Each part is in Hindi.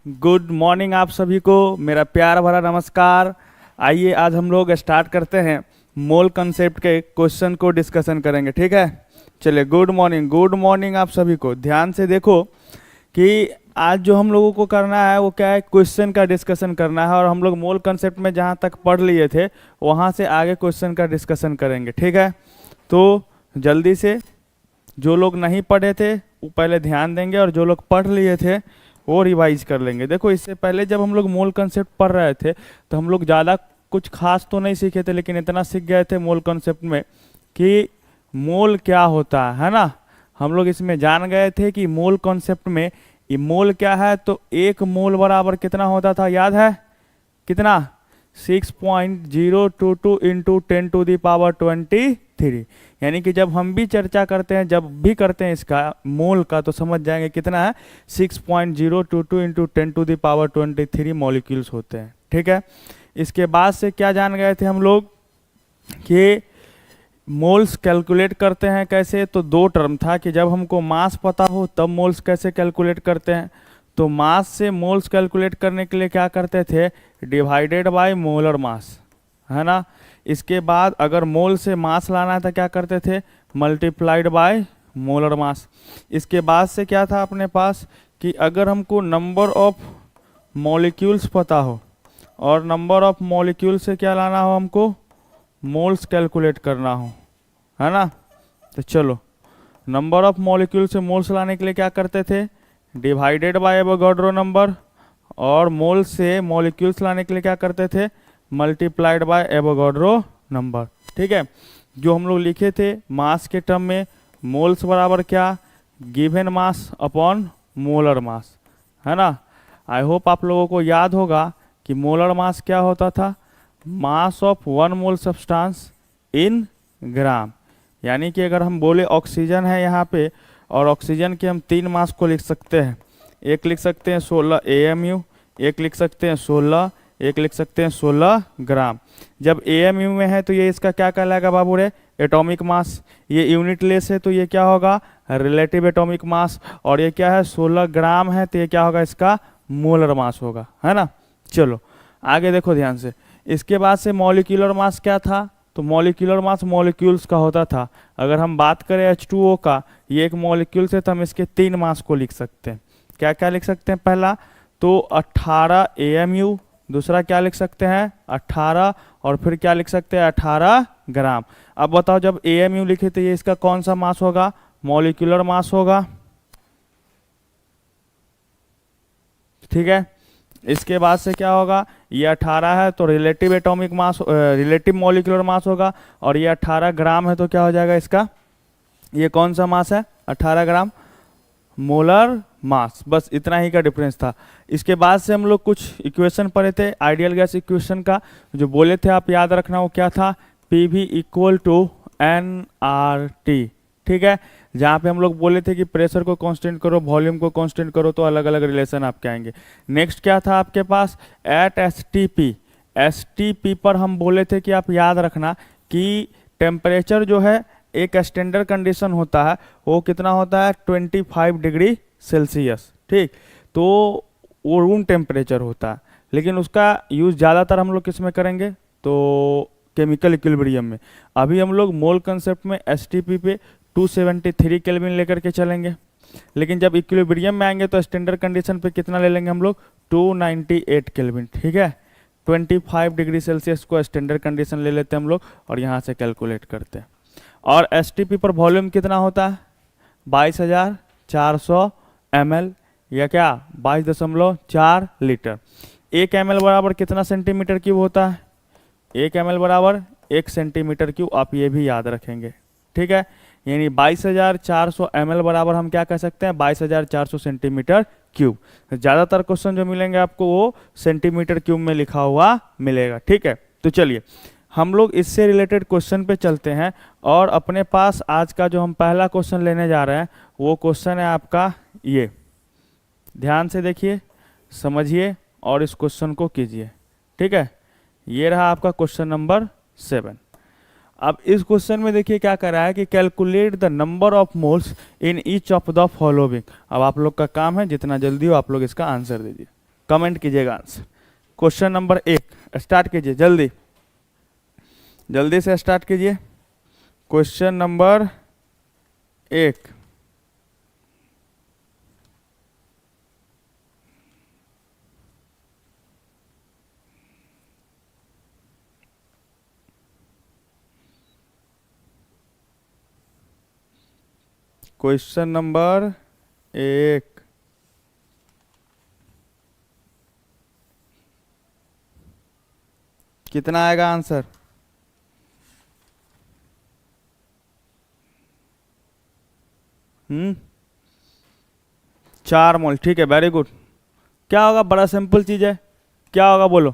गुड मॉर्निंग आप सभी को मेरा प्यार भरा नमस्कार। आइए आज हम लोग स्टार्ट करते हैं। मोल कंसेप्ट के क्वेश्चन को डिस्कशन करेंगे, ठीक है। चलिए, गुड मॉर्निंग आप सभी को। ध्यान से देखो कि आज जो हम लोगों को करना है वो क्या है, क्वेश्चन का डिस्कशन करना है। और हम लोग मोल कंसेप्ट में जहाँ तक पढ़ लिए थे वहाँ से आगे क्वेश्चन का डिस्कशन करेंगे, ठीक है। तो जल्दी से जो लोग नहीं पढ़े थे वो पहले ध्यान देंगे, और जो लोग पढ़ लिए थे वो रिवाइज कर लेंगे। देखो, इससे पहले जब हम लोग मोल कंसेप्ट पढ़ रहे थे तो हम लोग ज़्यादा कुछ खास तो नहीं सीखे थे, लेकिन इतना सीख गए थे मोल कंसेप्ट में कि मोल क्या होता है ना। हम लोग इसमें जान गए थे कि मोल कंसेप्ट में ये मोल क्या है। तो एक मोल बराबर कितना होता था, याद है कितना? 6.022 इंटू 10⁻23। यानी कि जब हम भी चर्चा करते हैं, जब भी करते हैं इसका मोल का, तो समझ जाएंगे कितना है, 6.022 इंटू 10⁻23 मॉलिक्यूल्स होते हैं, ठीक है। इसके बाद से क्या जान गए थे हम लोग कि मोल्स कैलकुलेट करते हैं कैसे। तो दो टर्म था कि जब हमको मास पता हो तब मोल्स कैसे कैलकुलेट करते हैं। तो मास से मोल्स कैलकुलेट करने के लिए क्या करते थे, डिवाइडेड बाय मोलर मास, है ना। इसके बाद अगर मोल से मास लाना है तो क्या करते थे, मल्टीप्लाइड बाय मोलर मास। इसके बाद से क्या था अपने पास कि अगर हमको नंबर ऑफ मॉलिक्यूल्स पता हो और नंबर ऑफ मॉलिक्यूल से क्या लाना हो, हमको मोल्स कैलकुलेट करना हो, है ना। तो चलो, नंबर ऑफ मॉलिक्यूल से मोल्स लाने के लिए क्या करते थे, डिवाइडेड बाय एवोगाड्रो नंबर, और मोल से मॉलिक्यूल्स लाने के लिए क्या करते थे, मल्टीप्लाइड बाय एवोगाड्रो नंबर, ठीक है। जो हम लोग लिखे थे मास के टर्म में, मोल्स बराबर क्या, गिवन मास अपॉन मोलर मास, है ना। आई होप आप लोगों को याद होगा कि मोलर मास क्या होता था, mass of 1 mole substance in ग्राम। यानी कि अगर हम बोले ऑक्सीजन है यहाँ पे, और ऑक्सीजन के हम 3 मास को लिख सकते हैं। एक लिख सकते हैं 16 AMU, एक लिख सकते हैं 16, एक लिख सकते हैं 16 ग्राम। जब AMU में है तो ये इसका क्या कहलाएगा बाबू रे, एटॉमिक मास। ये यूनिट लेस है तो ये क्या होगा, रिलेटिव एटॉमिक मास। और ये क्या है, 16 ग्राम है तो ये क्या होगा, इसका मोलर मास होगा, है ना। चलो आगे देखो ध्यान से। इसके बाद से मॉलिक्यूलर मास क्या था, तो मॉलिक्यूलर मास मॉलिक्यूल्स का होता था। अगर हम बात करें H2O का, ये एक मॉलिक्यूल से, तो हम इसके 3 मास को लिख सकते हैं। क्या क्या लिख सकते हैं, पहला तो 18 AMU, दूसरा क्या लिख सकते हैं 18, और फिर क्या लिख सकते हैं 18 ग्राम। अब बताओ, जब AMU लिखे तो ये इसका कौन सा मास होगा, मॉलिक्यूलर मास होगा, ठीक है। इसके बाद से क्या होगा, ये 18 है तो relative atomic mass, relative molecular mass होगा। और ये 18 ग्राम है तो क्या हो जाएगा इसका, ये कौन सा मास है, 18 ग्राम मोलर मास। बस इतना ही का डिफरेंस था। इसके बाद से हम लोग कुछ इक्वेशन पढ़े थे आइडियल गैस इक्वेशन का, जो बोले थे आप याद रखना, वो क्या था, PV इक्वल टू nRT, ठीक है। जहाँ पे हम लोग बोले थे कि प्रेशर को कांस्टेंट करो, वॉल्यूम को कांस्टेंट करो, तो अलग अलग रिलेशन आपके आएंगे। नेक्स्ट क्या था आपके पास, एट STP पर हम बोले थे कि आप याद रखना कि टेम्परेचर जो है एक स्टैंडर्ड कंडीशन होता है, वो कितना होता है 25 डिग्री सेल्सियस, ठीक। तो वो रूम टेम्परेचर होता है, लेकिन उसका यूज़ ज़्यादातर हम लोग किस में करेंगे, तो केमिकल इक्विलिब्रियम में। अभी हम लोग मोल कंसेप्ट में STP पे 273 केल्विन लेकर के चलेंगे, लेकिन जब इक्विलिब्रियम में आएंगे तो स्टैंडर्ड कंडीशन पे कितना ले लेंगे हम लोग, 298 केल्विन, ठीक है। 25 डिग्री सेल्सियस को स्टैंडर्ड कंडीशन ले लेते हैं हम लोग, और यहाँ से कैलकुलेट करते हैं। और STP पर वॉल्यूम कितना होता है, 22,400 ml, या क्या 22.4 लीटर। 1 ml बराबर कितना सेंटीमीटर क्यूब होता है, 1 ml बराबर 1 सेंटीमीटर क्यूब। आप ये भी याद रखेंगे, ठीक है। यानी 22,400 ml बराबर हम क्या कह सकते हैं, 22,400 सेंटीमीटर क्यूब। ज़्यादातर क्वेश्चन जो मिलेंगे आपको वो सेंटीमीटर क्यूब में लिखा हुआ मिलेगा, ठीक है। तो चलिए हम लोग इससे रिलेटेड क्वेश्चन पे चलते हैं। और अपने पास आज का जो हम पहला क्वेश्चन लेने जा रहे हैं वो क्वेश्चन है आपका ये, ध्यान से देखिए, समझिए और इस क्वेश्चन को कीजिए, ठीक है। ये रहा आपका क्वेश्चन नंबर 7। अब इस क्वेश्चन में देखिए क्या कर रहा है कि calculate the number of moles in each of the following. अब आप लोग का काम है जितना जल्दी हो आप लोग इसका आंसर दीजिए। कमेंट कीजिएगा आंसर। क्वेश्चन नंबर 1 स्टार्ट कीजिए, जल्दी जल्दी से स्टार्ट कीजिए। क्वेश्चन नंबर 1, क्वेश्चन नंबर 1, कितना आएगा आंसर? हम्म, 4 मोल। ठीक है, वेरी गुड। क्या होगा? बड़ा सिंपल चीज है। क्या होगा बोलो?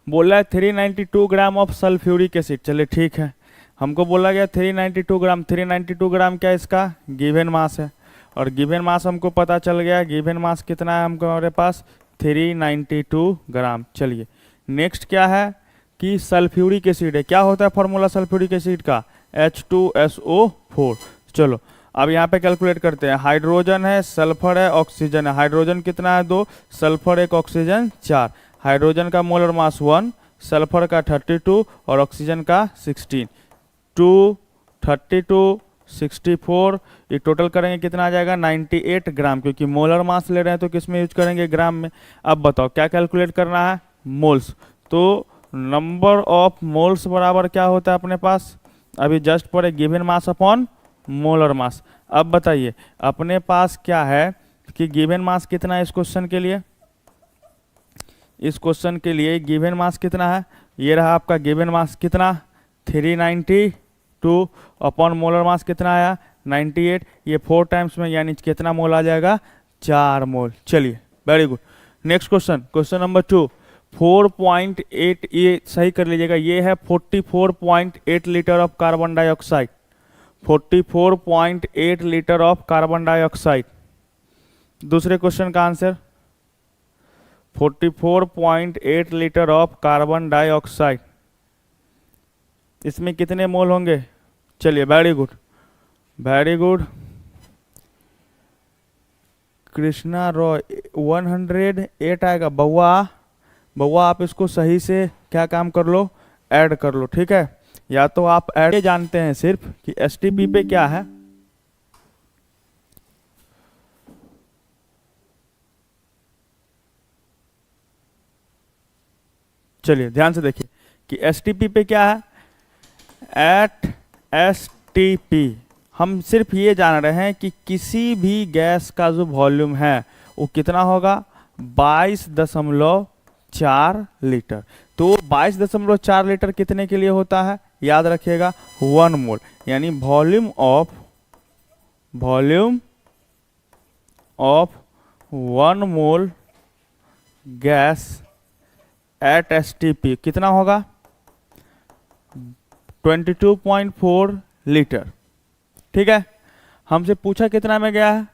बोला है 392 ग्राम ऑफ सल्फ्यूरिक एसिड। चलिए ठीक है, हमको बोला गया 392 ग्राम। 392 ग्राम क्या इसका गिवन मास है, और गिवन मास हमको पता चल गया। गिवन मास कितना है हमको, हमारे पास 392 ग्राम। चलिए नेक्स्ट क्या है कि सल्फ्यूरिक एसिड है। क्या होता है फॉर्मूला सल्फ्यूरिक एसिड का? H2SO4। चलो अब यहाँ पे कैलकुलेट करते हैं। हाइड्रोजन है, सल्फर है, ऑक्सीजन है। हाइड्रोजन कितना है? 2, सल्फर 1, ऑक्सीजन 4। हाइड्रोजन का मोलर मास 1, सल्फर का 32 और ऑक्सीजन का 16। 2, 32, 64, ये टोटल करेंगे कितना आ जाएगा? 98 ग्राम। क्योंकि मोलर मास ले रहे हैं तो किस में यूज करेंगे? ग्राम में। अब बताओ क्या कैलकुलेट करना है? मोल्स। तो नंबर ऑफ मोल्स बराबर क्या होता है अपने पास? अभी जस्ट पर गिवन मास अपॉन मोलर मास। अब बताइए अपने पास क्या है कि गिवन मास कितना है इस क्वेश्चन के लिए? इस क्वेश्चन के लिए गिवन मास कितना है? ये रहा आपका गिवन मास कितना? 392 अपॉन मोलर मास कितना आया? 98। ये 4 टाइम्स में यानी कितना मोल आ जाएगा? 4 मोल। चलिए very good. Next question, question number 2, 4.8, ये सही कर लीजिएगा। ये है 44.8 litre of carbon dioxide. 44.8 litre of carbon dioxide. दूसरे क्वेश्चन का answer 44.8 litre of carbon dioxide. इसमें कितने मोल होंगे? चलिए very good, very good. Krishna Roy 108 आएगा। बउआ बउआ आप इसको सही से क्या काम कर लो? ऐड कर लो। ठीक है, या तो आप ऐड जानते हैं सिर्फ कि एसटीपी पे क्या है। चलिए ध्यान से देखिए कि एसटीपी पे क्या है। एट एसटीपी हम सिर्फ ये जान रहे हैं कि किसी भी गैस का जो वॉल्यूम है वो कितना होगा? 22.4 लीटर। तो 22.4 लीटर कितने के लिए होता है? याद रखिएगा 1 मोल, यानी volume of 1 mole gas at STP कितना होगा? 22.4 लीटर। ठीक है, हमसे पूछा कितना में गया है?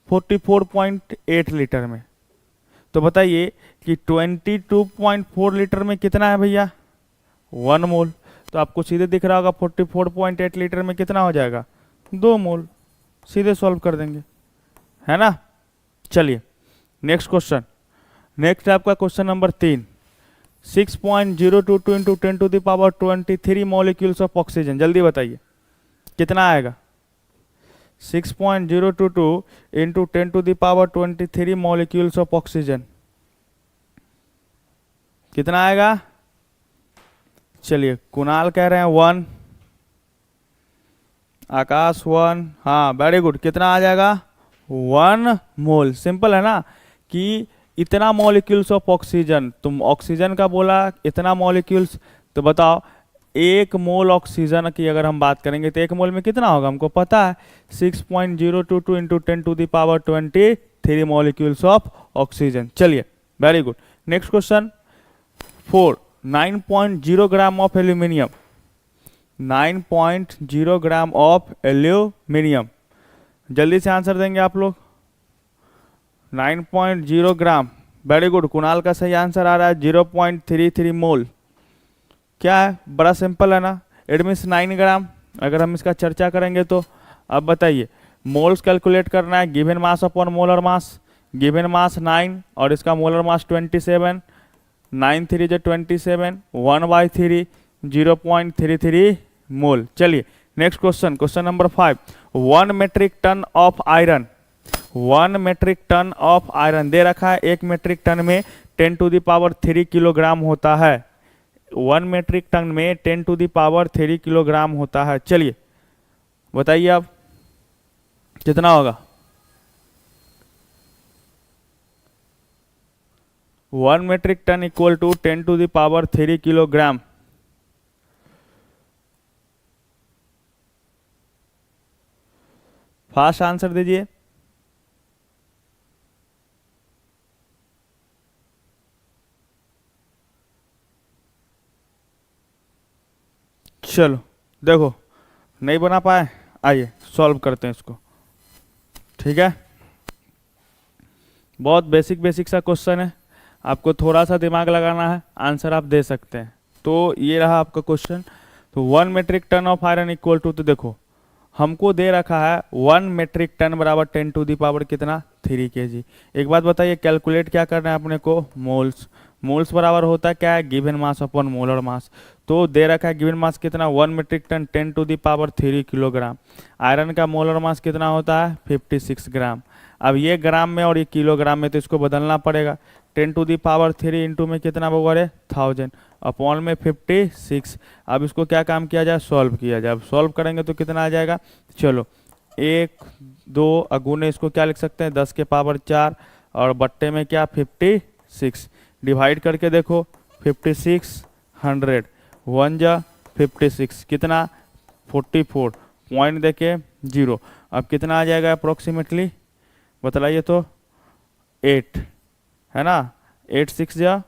44.8 लीटर में। तो बताइए कि 22.4 लीटर में कितना है भैया? 1 मोल। तो आपको सीधे दिख रहा होगा 44.8 लीटर में कितना हो जाएगा? 2 मोल। सीधे सॉल्व कर देंगे, है ना। चलिए नेक्स्ट क्वेश्चन। नेक्स्ट है आपका question number 3, 6.022 into 10 to the power 23 molecules of oxygen. जल्दी बताइए कितना आएगा? 6.022 into 10 to the power 23 molecules of oxygen कितना आएगा? चलिए कुणाल कह रहे हैं 1, आकाश 1, हाँ वेरी गुड। कितना आ जाएगा? 1 मोल। सिंपल है ना कि इतना मॉलिक्यूल्स ऑफ ऑक्सीजन, तुम ऑक्सीजन का बोला इतना मॉलिक्यूल्स, तो बताओ 1 मोल ऑक्सीजन की अगर हम बात करेंगे तो 1 मोल में कितना होगा? हमको पता है 6.022 into 10 to the power 23 molecules of oxygen. चलिए very good. Next question 4, 9.0 gram of aluminium. 9.0 gram of aluminium. जल्दी से आंसर देंगे आप लोग। 9.0 ग्राम, वेरी गुड। कुणाल का सही आंसर आ रहा है 0.33 मोल। क्या है? बड़ा सिंपल है ना, इट मीन्स 9 ग्राम। अगर हम इसका चर्चा करेंगे तो अब बताइए मोल्स कैलकुलेट करना है, गिवन मास अपॉन मोलर मास। गिवन मास 9 और इसका मोलर मास 27, 9 3 जो 27, 1/3 0.33 मोल। चलिए next question, question number 5, 1 metric ton of iron, 1 metric ton of iron दे रखा है, 1 मेट्रिक टन में 10⁻³ किलोग्राम होता है। 1 मेट्रिक टन में 10⁻³ किलोग्राम होता है। चलिए बताइए आप कितना होगा। 1 metric ton equal to 10⁻³ kilogram. Fast answer दीजिए। चलो देखो नहीं बना पाए, आइए सॉल्व करते हैं इसको। ठीक है, बहुत बेसिक सा क्वेश्चन है, आपको थोड़ा सा दिमाग लगाना है, आंसर आप दे सकते हैं। तो ये रहा आपका क्वेश्चन। तो 1 metric ton of iron equal to, तो देखो हमको दे रखा है 1 मेट्रिक टन बराबर 10⁻³ कितना 3 kg। एक बात बताइए, कैलकुलेट क्या करना है अपने को, मोल्स। मोल्स बराबर होता है क्या है, गिवन मास अपॉन मोलर मास। तो दे रखा है गिवन मास कितना 1 मेट्रिक टन 10⁻³ किलोग्राम। आयरन का मोलर मास कितना होता है 56 ग्राम। अब ये ग्राम में और ये किलोग्राम में, तो इसको बदलना पड़ेगा। 10⁻³ इंटू में कितना होगा रे 1000 अपॉन में 56। अब इसको क्या काम किया जाए, सॉल्व किया जाए। अब सॉल्व करेंगे तो कितना आ जाएगा, चलो 1 2 अगुने इसको क्या लिख सकते हैं 10⁻4 और बट्टे में क्या 56, डिवाइड करके देखो 56 100 1 जा 56 कितना 44 पॉइंट देके 0। अब कितना आ जाएगा अप्रोक्सीमेटली बतलाइए तो 8 है ना, 8 6 जा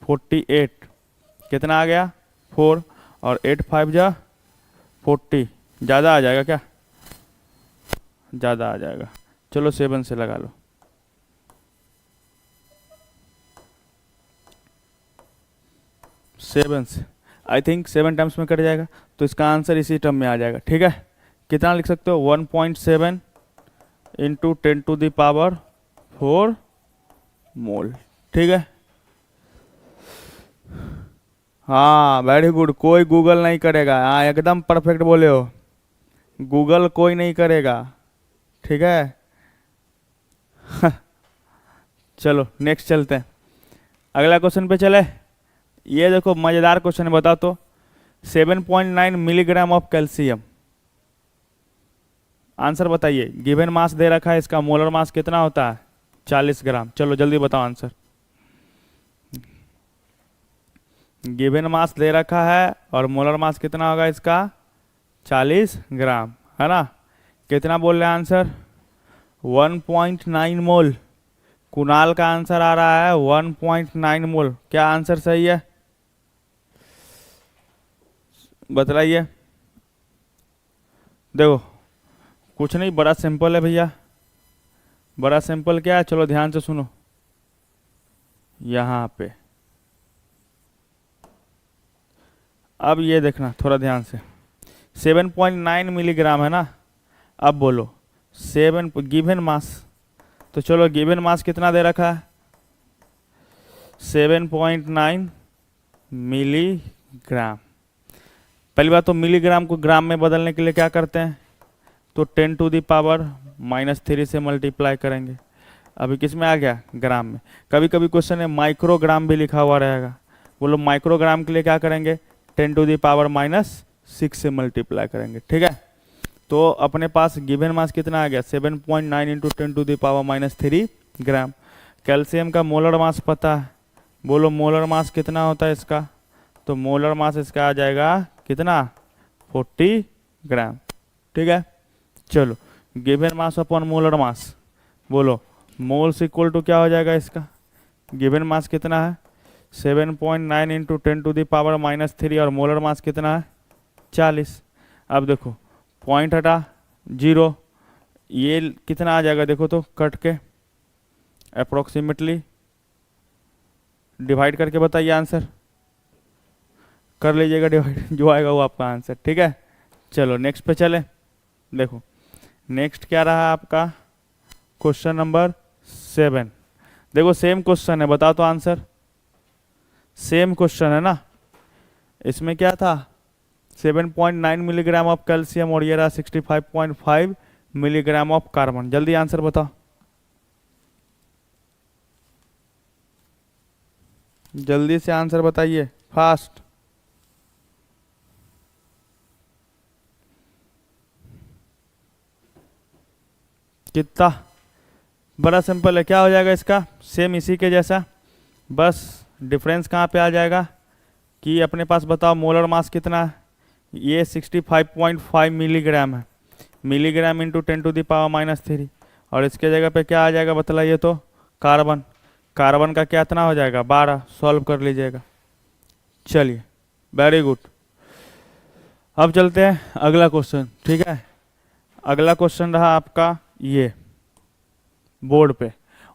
48 कितना आ गया 4 और 8 5 जा 40, ज़्यादा आ जाएगा क्या, ज़्यादा आ जाएगा। चलो 7 से लगा लो। आई थिंक 7 टाइम्स में कट जाएगा, तो इसका आंसर इसी टर्म में आ जाएगा। ठीक है, कितना लिख सकते हो 1.7 इंटू 10⁻4 मोल। ठीक है, हाँ वेरी गुड, कोई गूगल नहीं करेगा। हाँ एकदम परफेक्ट बोले हो, गूगल कोई नहीं करेगा। ठीक है चलो नेक्स्ट चलते हैं, अगला क्वेश्चन पे चले। ये देखो मजेदार क्वेश्चन है, बताओ तो 7.9 मिलीग्राम ऑफ कैल्शियम, आंसर बताइए। गिवन मास दे रखा है, इसका मोलर मास कितना होता है 40 ग्राम। चलो जल्दी बताओ आंसर। गिवन मास दे रखा है और मोलर मास कितना होगा इसका 40 ग्राम, है ना। कितना बोल रहे हैं आंसर 1.9 मोल। कुणाल का आंसर आ रहा है 1.9 मोल। क्या आंसर सही है बतलाइए। देखो कुछ नहीं, बड़ा सिंपल है भैया, बड़ा सिंपल क्या है, चलो ध्यान से सुनो। यहाँ पे अब ये देखना थोड़ा ध्यान से, 7.9 मिलीग्राम है ना। अब बोलो 7 गिवन मास, तो चलो गिवन मास कितना दे रखा है 7.9 मिलीग्राम। पहली बात तो मिलीग्राम को ग्राम में बदलने के लिए क्या करते हैं, तो 10⁻³ से मल्टीप्लाई करेंगे। अभी किस में आ गया ग्राम में। कभी कभी क्वेश्चन है माइक्रोग्राम भी लिखा हुआ रहेगा, बोलो माइक्रोग्राम के लिए क्या करेंगे 10⁻6 से मल्टीप्लाई करेंगे। ठीक है, तो अपने पास गिवन मास कितना आ गया 7.9 इंटू 10⁻³ ग्राम। कैल्शियम का मोलर मास पता है, बोलो मोलर मास कितना होता है इसका, तो मोलर मास इसका आ जाएगा कितना 40 ग्राम। ठीक है, चलो गिवन मास अपॉन मोलर मास, बोलो मोल्स इक्वल टू क्या हो जाएगा इसका, गिवन मास कितना है 7.9 इंटू 10⁻³ और मोलर मास कितना है 40। अब देखो पॉइंट हटा 0, ये कितना आ जाएगा देखो तो कट के अप्रोक्सीमेटली डिवाइड करके बताइए आंसर, कर लीजिएगा डिवाइड, जो आएगा वो आपका आंसर। ठीक है, चलो नेक्स्ट पे चले। देखो नेक्स्ट क्या रहा आपका क्वेश्चन नंबर 7। देखो सेम क्वेश्चन है, बताओ तो आंसर। सेम क्वेश्चन है ना, इसमें क्या था 7.9 मिलीग्राम ऑफ कैल्शियम और ये रहा 65.5 मिलीग्राम ऑफ कार्बन। जल्दी आंसर बताओ, जल्दी से आंसर बताइए, फास्ट। कितना बड़ा सिंपल है, क्या हो जाएगा इसका, सेम इसी के जैसा, बस डिफरेंस कहाँ पे आ जाएगा कि अपने पास बताओ मोलर मास कितना है, ये 65.5 मिलीग्राम है, मिलीग्राम इंटू 10⁻⁻3, और इसके जगह पे क्या आ जाएगा बतलाइए तो, कार्बन। कार्बन का क्या इतना हो जाएगा 12, सॉल्व कर लीजिएगा। चलिए वेरी गुड। अब चलते हैं अगला क्वेश्चन, ठीक है। अगला क्वेश्चन रहा आपका ये बोर्ड पे,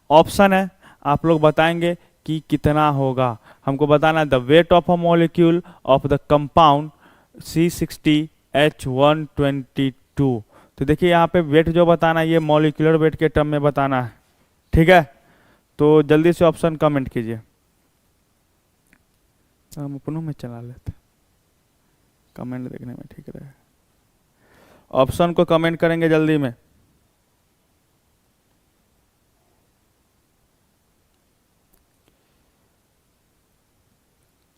ऑप्शन है, आप लोग बताएंगे कि कितना होगा। हमको बताना the weight of a molecule of the compound C60H122। तो देखिए यहाँ पे वेट जो बताना है ये मॉलिक्यूलर वेट के टर्म में बताना है, ठीक है। तो जल्दी से ऑप्शन कमेंट कीजिए, हम अपनों में चला लेते, कमेंट देखने में ठीक रहे। ऑप्शन को कमेंट करेंगे जल्दी में।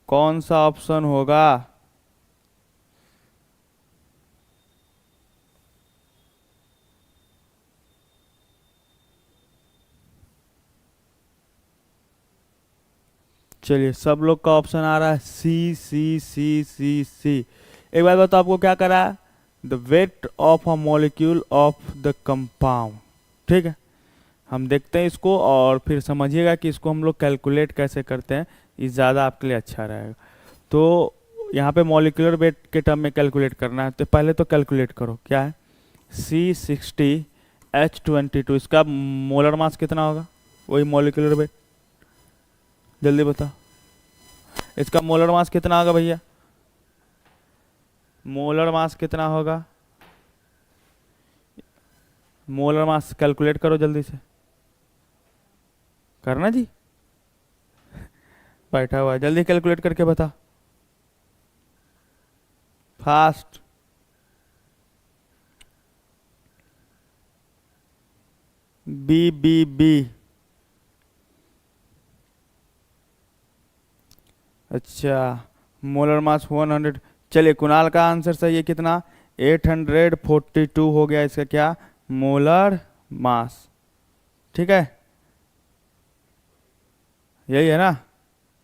कौन सा ऑप्शन होगा, चलिए सब लोग का ऑप्शन आ रहा है सी सी सी सी सी। एक बार बताओ आपको क्या करा है, the weight of a molecule of the compound, ठीक है। हम देखते हैं इसको और फिर समझिएगा कि इसको हम लोग कैलकुलेट कैसे करते हैं, ये ज़्यादा आपके लिए अच्छा रहेगा। तो यहाँ पे मॉलिक्यूलर वेट के टर्म में कैलकुलेट करना है, तो पहले तो कैलकुलेट करो क्या है C60H22, इसका मोलर मास कितना होगा, वही मॉलिक्यूलर वेट, जल्दी बताओ इसका मोलर मास कितना होगा भैया, मोलर मास कितना होगा, मोलर मास कैलकुलेट करो जल्दी से, करना जी, बैठा हुआ है, जल्दी कैलकुलेट करके बता, फास्ट। बी बी बी, अच्छा मोलर मास 100। चलिए कुणाल का आंसर सही है, कितना 842 हो गया इसका क्या मोलर मास, ठीक है, यही है ना।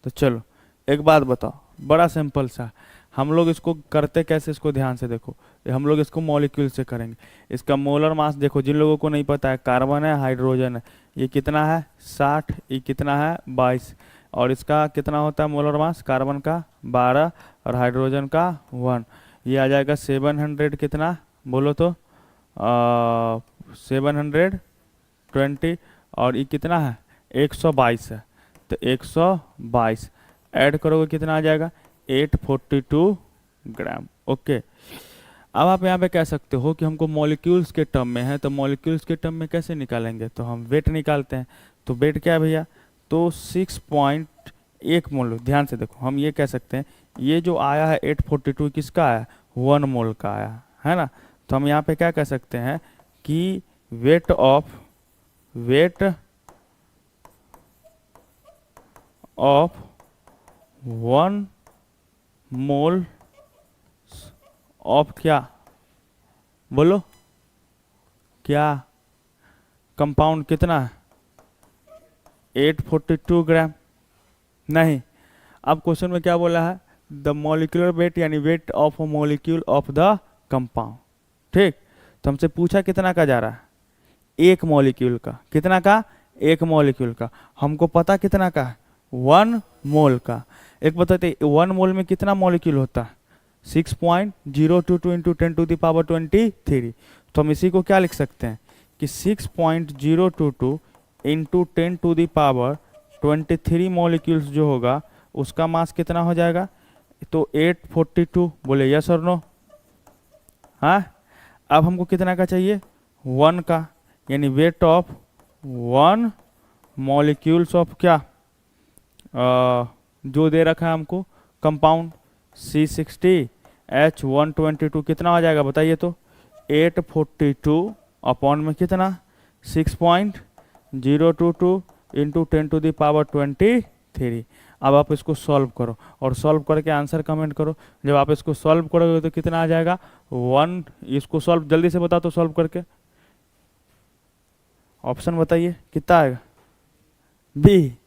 तो चलो एक बात बताओ, बड़ा सिंपल सा, हम लोग इसको करते कैसे, इसको ध्यान से देखो, हम लोग इसको मॉलिक्यूल से करेंगे। इसका मोलर मास देखो, जिन लोगों को नहीं पता है, कार्बन है हाइड्रोजन है, ये कितना है 60, ये कितना है 22, और इसका कितना होता है मोलर मास, कार्बन का 12 और हाइड्रोजन का 1, ये आ जाएगा 700 कितना बोलो तो 720, और ये कितना है 122 है, तो 122 ऐड करोगे कितना आ जाएगा 842 ग्राम। ओके, अब आप यहाँ पे कह सकते हो कि हमको मॉलिक्यूल्स के टर्म में है, तो मॉलिक्यूल्स के टर्म में कैसे निकालेंगे, तो हम वेट निकालते हैं। तो वेट क्या है भैया, तो 6.1 मोल, ध्यान से देखो, हम ये कह सकते हैं ये जो आया है 842 किसका आया, 1 मोल का आया है ना। तो हम यहाँ पे क्या कह सकते हैं कि वेट ऑफ 1 मोल ऑफ क्या बोलो, क्या कंपाउंड कितना है 842 ग्राम, नहीं। अब क्वेश्चन में क्या बोला है, द मॉलिक्यूलर वेट यानी weight of a molecule of the compound, ठीक। तो हमसे पूछा कितना का जा रहा है, एक मॉलिक्यूल का, कितना का, एक मॉलिक्यूल का, हमको पता कितना का है 1 मोल का। एक बताते 1 मोल में कितना मॉलिक्यूल होता है 6.022 इंटू 10⁻23। तो हम इसी को क्या लिख सकते हैं कि 6.022 इंटू 10⁻23 मॉलिक्यूल्स जो होगा उसका मास कितना हो जाएगा, तो 842, बोले यस और नो, हाँ। अब हमको कितना का चाहिए 1 का, यानी वेट ऑफ 1 मॉलिक्यूल्स ऑफ क्या जो दे रखा है हमको कंपाउंड C60H122 कितना हो जाएगा बताइए तो 842 अपॉन में कितना 6.022 इंटू 10⁻23। अब आप इसको सॉल्व करो और सॉल्व करके आंसर कमेंट करो। जब आप इसको सॉल्व करोगे तो कितना आ जाएगा 1। इसको सॉल्व जल्दी से बता तो सॉल्व करके ऑप्शन बताइए कितना आएगा बी।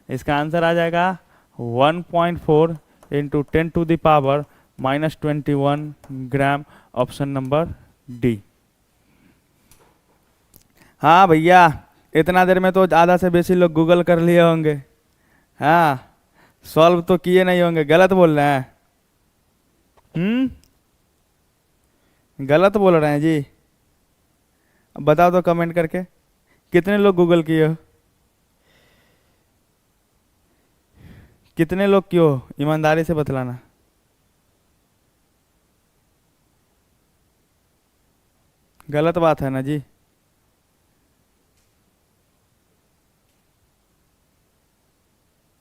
इसका आंसर आ जाएगा 1.4 into 10⁻⁻21 gram. Option number D. हाँ भैया इतना देर में तो आधा से बेसी लोग गूगल कर लिए होंगे। हाँ सॉल्व तो किए नहीं होंगे, गलत बोल रहे हैं। गलत बोल रहे हैं जी। अब बताओ तो कमेंट करके कितने लोग गूगल किए हो, कितने लोग किए हो, ईमानदारी से बतलाना। गलत बात है ना जी।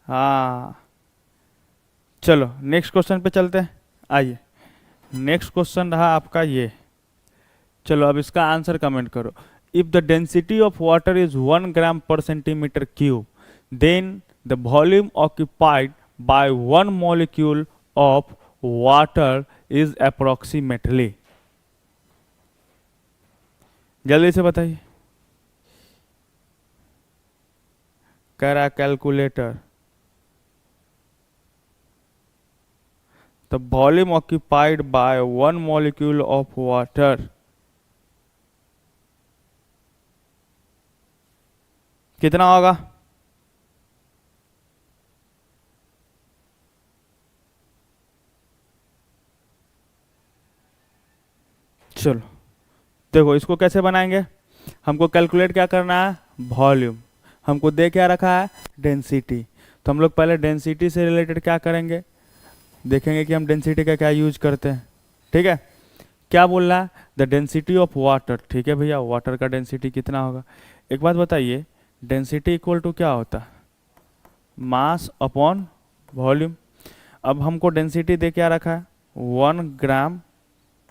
हाँ चलो नेक्स्ट क्वेश्चन पे चलते हैं। आइए नेक्स्ट क्वेश्चन रहा आपका ये। चलो अब इसका आंसर कमेंट करो। If the density of water is 1 gram per centimetre cube then the volume occupied by 1 molecule of water is approximately. जल्दी से बताइए। कह रहा calculator the volume occupied by 1 molecule of water कितना होगा? चलो देखो इसको कैसे बनाएंगे। हमको कैलकुलेट क्या करना है, वॉल्यूम। हमको दे क्या रखा है, डेंसिटी। तो हम लोग पहले डेंसिटी से रिलेटेड क्या करेंगे, देखेंगे कि हम डेंसिटी का क्या यूज करते हैं। ठीक है, क्या बोल रहा है, द डेंसिटी ऑफ वाटर। ठीक है भैया, वाटर का डेंसिटी कितना होगा। एक बात बताइए, डेंसिटी इक्वल टू क्या होता है, मास अपॉन वॉल्यूम। अब हमको डेंसिटी दे क्या रखा है, 1 ग्राम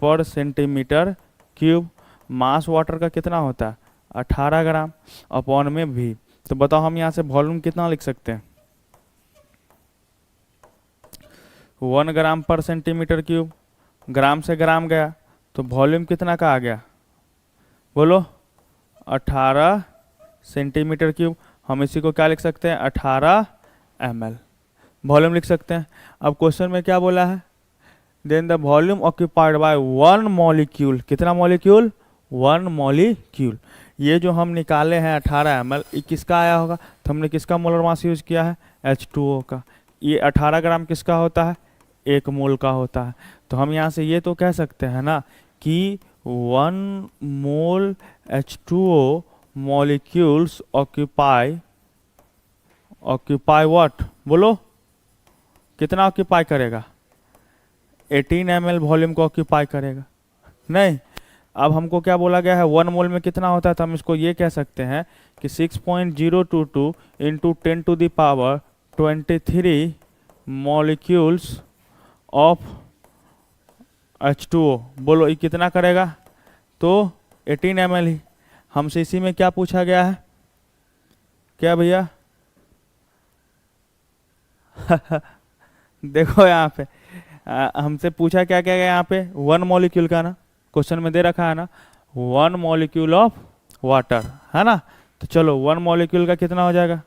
पर सेंटीमीटर क्यूब। मास वाटर का कितना होता है, 18 ग्राम अपॉन में भी। तो बताओ हम यहाँ से वॉल्यूम कितना लिख सकते हैं, 1 ग्राम पर सेंटीमीटर क्यूब। ग्राम से ग्राम गया तो वॉल्यूम कितना का आ गया, बोलो 18 सेंटीमीटर क्यूब। हम इसी को क्या लिख सकते हैं, 18 ml वॉल्यूम लिख सकते हैं। अब क्वेश्चन में क्या बोला है, then the volume occupied by 1 molecule. कितना मॉलिक्यूल, 1 मॉलिक्यूल। ये जो हम निकाले हैं 18 ml, ये किसका आया होगा, तो हमने किसका मोलर मास यूज किया है, H2O का। ये 18 ग्राम किसका होता है, 1 मोल का होता है। तो हम यहाँ से ये तो कह सकते हैं ना कि 1 मोल H2O molecules occupy what, बोलो कितना ऑक्यूपाई करेगा, 18 ml वॉल्यूम को ऑक्यूपाई करेगा। नहीं, अब हमको क्या बोला गया है, 1 मोल में कितना होता है, तो हम इसको ये कह सकते हैं कि 6.022 इंटू 10⁻23 मॉलिक्यूल्स ऑफ H2O। बोलो ये कितना करेगा, तो 18 ml ही। हमसे इसी में क्या पूछा गया है, क्या भैया देखो यहाँ पे हमसे पूछा क्या क्या गया यहाँ पे, 1 मॉलिक्यूल का ना, क्वेश्चन में दे रखा है ना 1 मॉलिक्यूल ऑफ वाटर, है ना। तो चलो 1 मॉलिक्यूल का कितना हो जाएगा,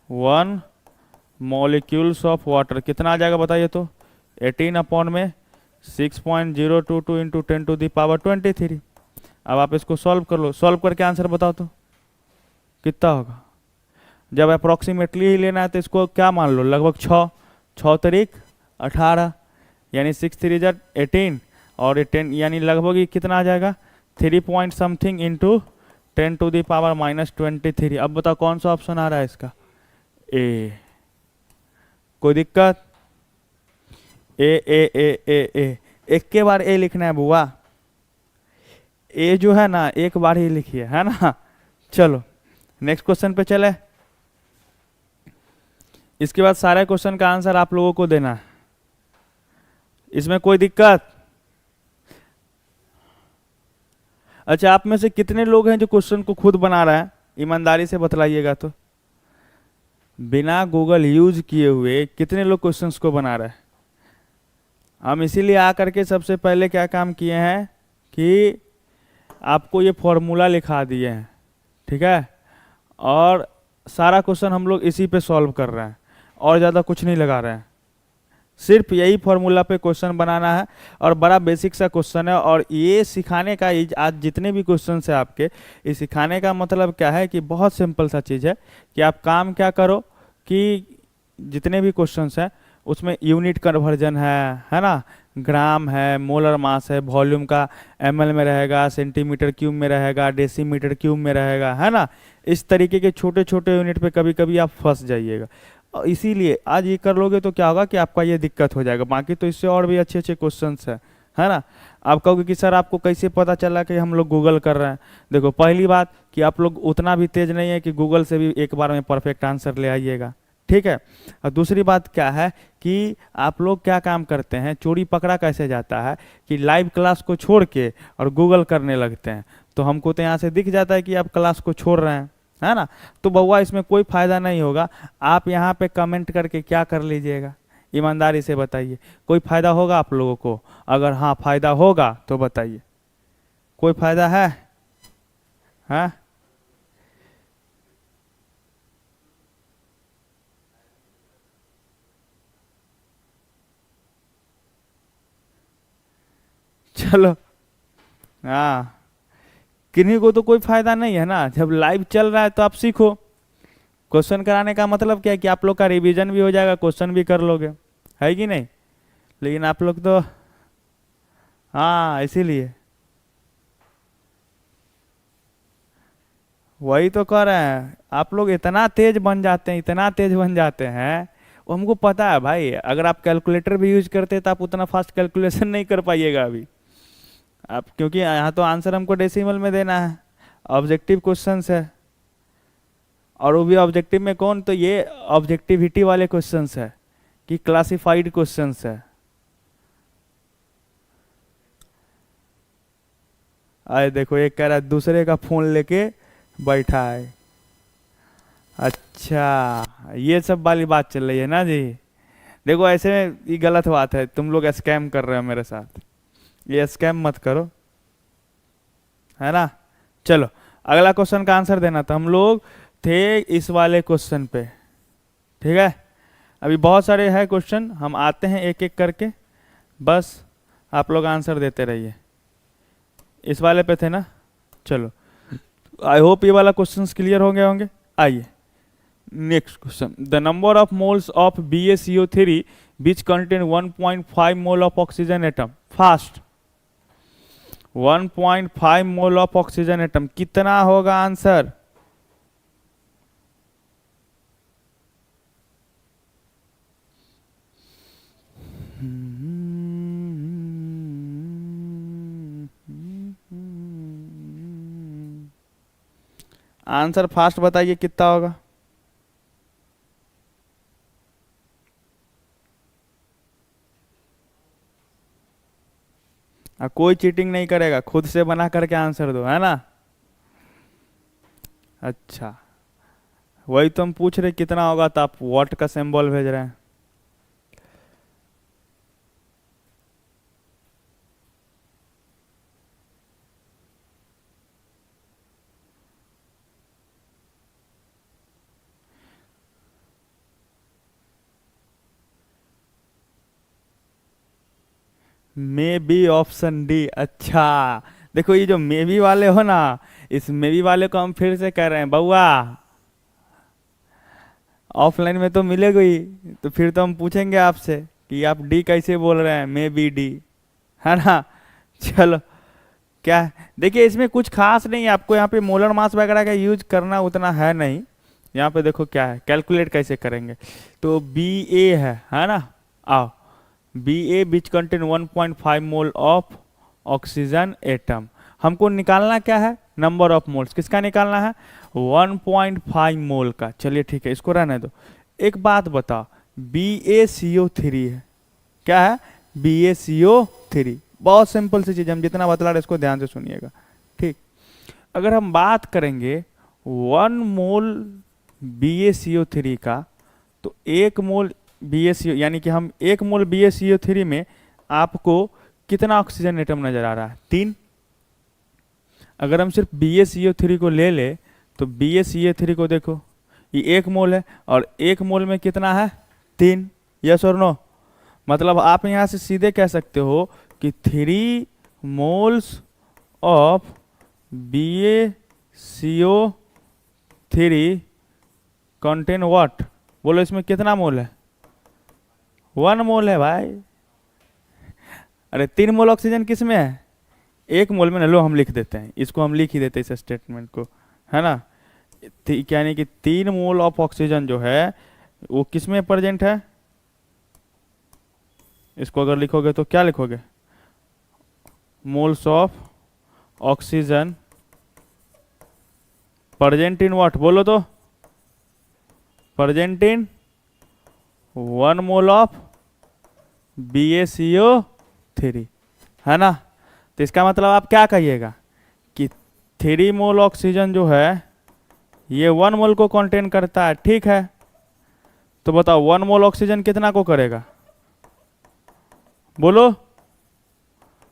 1 मॉलिक्यूल्स ऑफ वाटर कितना आ जाएगा बताइए तो, 18 अपॉन में 6.022 इंटू 10⁻23। अब आप इसको सॉल्व कर लो, सॉल्व करके आंसर बताओ तो कितना होगा। जब अप्रोक्सीमेटली ही लेना है तो इसको क्या मान लो, लगभग 6 तरीक 18 यानी 6 3 जा 18 और ये 10 यानी लगभग ये कितना आ जाएगा 3 पॉइंट समथिंग इंटू 10⁻⁻23। अब बताओ कौन सा ऑप्शन आ रहा है इसका, ए। कोई दिक्कत, ए एक के बार ए लिखना है बुआ, ए जो है ना एक बार ही लिखिए, है ना। चलो नेक्स्ट क्वेश्चन पे चले। इसके बाद सारे क्वेश्चन का आंसर आप लोगों को देना है, इसमें कोई दिक्कत? अच्छा, आप में से कितने लोग हैं जो क्वेश्चन को खुद बना रहे हैं? ईमानदारी से बतलाइएगा तो, बिना गूगल यूज किए हुए कितने लोग क्वेश्चंस को बना रहे हैं? हम इसीलिए आकर के सबसे पहले क्या काम किए हैं कि आपको ये फॉर्मूला लिखा दिए हैं, ठीक है, और सारा क्वेश्चन हम लोग इसी पे सॉल्व कर रहे हैं और ज़्यादा कुछ नहीं लगा रहे हैं, सिर्फ यही फॉर्मूला पे क्वेश्चन बनाना है और बड़ा बेसिक सा क्वेश्चन है। और ये सिखाने का, आज जितने भी क्वेश्चन है आपके, ये सिखाने का मतलब क्या है कि बहुत सिंपल सा चीज़ है कि आप काम क्या करो कि जितने भी क्वेश्चंस हैं उसमें यूनिट कन्वर्जन है ना, ग्राम है, मोलर मास है, वॉल्यूम का एमएल में रहेगा, सेंटीमीटर क्यूब में रहेगा, डेसीमीटर क्यूब में रहेगा, है ना, इस तरीके के छोटे छोटे यूनिट पे कभी कभी आप फंस जाइएगा। और इसीलिए आज ये कर लोगे तो क्या होगा कि आपका ये दिक्कत हो जाएगा। बाकी तो इससे और भी अच्छे अच्छे क्वेश्चंस है ना। आप कहोगे कि सर आपको कैसे पता चला कि हम लोग गूगल कर रहे हैं? देखो, पहली बात कि आप लोग उतना भी तेज नहीं है कि गूगल से भी एक बार में परफेक्ट आंसर ले आइएगा, ठीक है। और दूसरी बात क्या है कि आप लोग क्या काम करते हैं, चोरी पकड़ा कैसे जाता है कि लाइव क्लास को छोड़ के और गूगल करने लगते हैं। तो हमको तो यहाँ से दिख जाता है कि आप क्लास को छोड़ रहे हैं, है ना। तो बउआ इसमें कोई फायदा नहीं होगा। आप यहाँ पे कमेंट करके क्या कर लीजिएगा, ईमानदारी से बताइए, कोई फायदा होगा आप लोगों को? अगर हाँ फायदा होगा तो बताइए, कोई फायदा है? हाँ, चलो, हाँ, किन्हीं को तो कोई फायदा नहीं है ना। जब लाइव चल रहा है तो आप सीखो। क्वेश्चन कराने का मतलब क्या है कि आप लोग का रिवीजन भी हो जाएगा, क्वेश्चन भी कर लोगे, है कि नहीं। लेकिन आप लोग तो, हाँ, इसीलिए वही तो कर रहे हैं। आप लोग इतना तेज बन जाते हैं, इतना तेज बन जाते हैं, वो हमको पता है भाई। अगर आप कैलकुलेटर भी यूज करते तो आप उतना फास्ट कैलकुलेशन नहीं कर पाइएगा अभी आप, क्योंकि यहाँ तो आंसर हमको डेसिमल में देना है, ऑब्जेक्टिव क्वेश्चंस है। और वो भी ऑब्जेक्टिव में कौन, तो ये ऑब्जेक्टिविटी वाले क्वेश्चंस है कि क्लासिफाइड क्वेश्चंस है। आए देखो, एक कह रहा है दूसरे का फोन लेके बैठा है। अच्छा, ये सब वाली बात चल रही है ना जी। देखो, ऐसे में ये गलत बात है, तुम लोग स्कैम कर रहे हो मेरे साथ, ये स्कैम मत करो, है ना। चलो, अगला क्वेश्चन का आंसर देना था। हम लोग थे इस वाले क्वेश्चन पे, ठीक है। अभी बहुत सारे हैं क्वेश्चन, हम आते हैं एक एक करके, बस आप लोग आंसर देते रहिए। इस वाले पे थे ना, चलो, आई होप ये वाला क्वेश्चन क्लियर हो गए होंगे। आइए next question, the number of moles of BaCO3 which contain 1.5 mole of oxygen atom. Fast, 1.5 mole of oxygen atom कितना होगा आंसर? आंसर फास्ट बताइए कितना होगा। कोई चीटिंग नहीं करेगा, खुद से बना करके आंसर दो, है ना। अच्छा, वही तो हम पूछ रहे कितना होगा, तो आप वॉट का सिंबल भेज रहे हैं। May be option D. अच्छा, देखो ये जो मे बी वाले हो ना, इस मे बी वाले को हम फिर से कह रहे हैं बउआ, ऑफलाइन में तो मिलेगा ही, तो फिर तो हम पूछेंगे आपसे कि आप डी कैसे बोल रहे हैं, मे बी डी, है ना। चलो, क्या है? देखिए, इसमें कुछ खास नहीं है, आपको यहाँ पे मोलर मास वगैरह का यूज करना उतना है नहीं। यहाँ पे देखो क्या है, कैलकुलेट कैसे करेंगे। तो BA है ना। आओ, BA which contain 1.5 mole of oxygen atom. हमको निकालना क्या है, नंबर ऑफ मोल्स। किसका निकालना है? 1.5 मोल का। चलिए ठीक है, इसको रहने दो। एक बात बताओ, BaCO3 है, क्या है? BaCO3। बहुत सिंपल सी चीज, हम जितना बतला रहे इसको ध्यान से सुनिएगा, ठीक। अगर हम बात करेंगे 1 मोल BaCO3 का, तो 1 मोल BaCO यानी कि हम 1 मोल BaCO3 में आपको कितना ऑक्सीजन एटम नजर आ रहा है? 3। अगर हम सिर्फ BaCO3 को ले ले तो BaCO3 को देखो, ये 1 मोल है और 1 मोल में कितना है? 3। यस और नो? मतलब आप यहाँ से सीधे कह सकते हो कि 3 moles of BaCO3 contain what? बोलो इसमें कितना मोल है? 1 मोल है भाई। अरे 3 मोल ऑक्सीजन किस में है? 1 मोल में ना। लो हम लिख देते हैं इसको, हम लिख ही देते हैं इस स्टेटमेंट को, है ना। यानी कि 3 मोल ऑफ ऑक्सीजन जो है वो किस में प्रेजेंट है? इसको अगर लिखोगे तो क्या लिखोगे? Moles of oxygen present in what? बोलो तो। Present in 1 mole of BaCO3, है ना। तो इसका मतलब आप क्या कहिएगा कि 3 मोल ऑक्सीजन जो है ये 1 मोल को कंटेन करता है, ठीक है। तो बताओ 1 मोल ऑक्सीजन कितना को करेगा? बोलो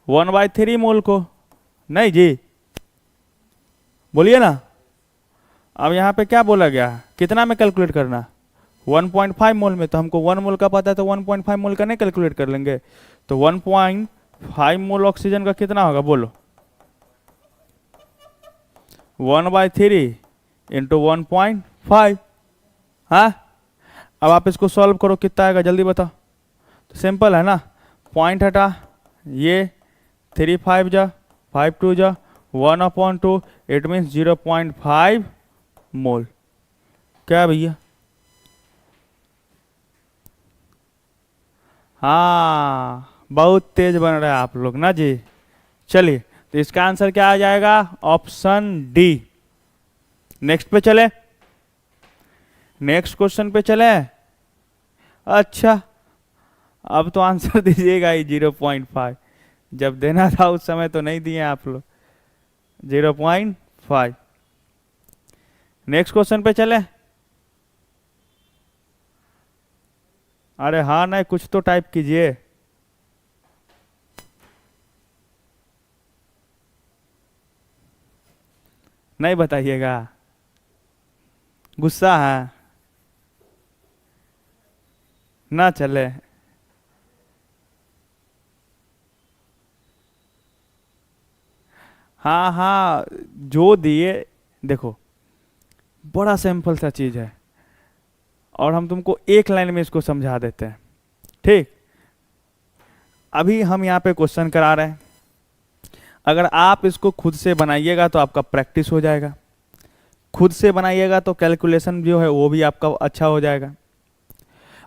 1/3 मोल को। नहीं जी, बोलिए ना। अब यहाँ पे क्या बोला गया, कितना में कैलकुलेट करना? 1.5 मोल में। तो हमको 1 मोल का पता है तो 1.5 मोल का नहीं कैलकुलेट कर लेंगे। तो 1.5 मोल ऑक्सीजन का कितना होगा? बोलो 1/3 इंटू 1.5। हाँ, अब आप इसको सॉल्व करो, कितना आएगा जल्दी बताओ। तो सिंपल है ना, पॉइंट हटा, ये 3 5 जा 5 2 जा 1/2, इट मीन्स 0.5 मोल। क्या भैया? हाँ, बहुत तेज बन रहे हैं आप लोग ना जी। चलिए, तो इसका आंसर क्या आ जाएगा? Option D. नेक्स्ट पे चले, नेक्स्ट क्वेश्चन पे चले। अच्छा, अब तो आंसर दीजिएगा ही 0.5। जब देना था उस समय तो नहीं दिए आप लोग। 0.5। नेक्स्ट क्वेश्चन पे चले। अरे हाँ, नहीं कुछ तो टाइप कीजिए। नहीं बताइएगा, गुस्सा है ना। चले, हाँ हाँ, जो दिए देखो, बड़ा सिंपल सा चीज है और हम तुमको एक लाइन में इसको समझा देते हैं, ठीक। अभी हम यहाँ पे क्वेश्चन करा रहे हैं, अगर आप इसको खुद से बनाइएगा तो आपका प्रैक्टिस हो जाएगा, खुद से बनाइएगा तो कैलकुलेशन जो है वो भी आपका अच्छा हो जाएगा।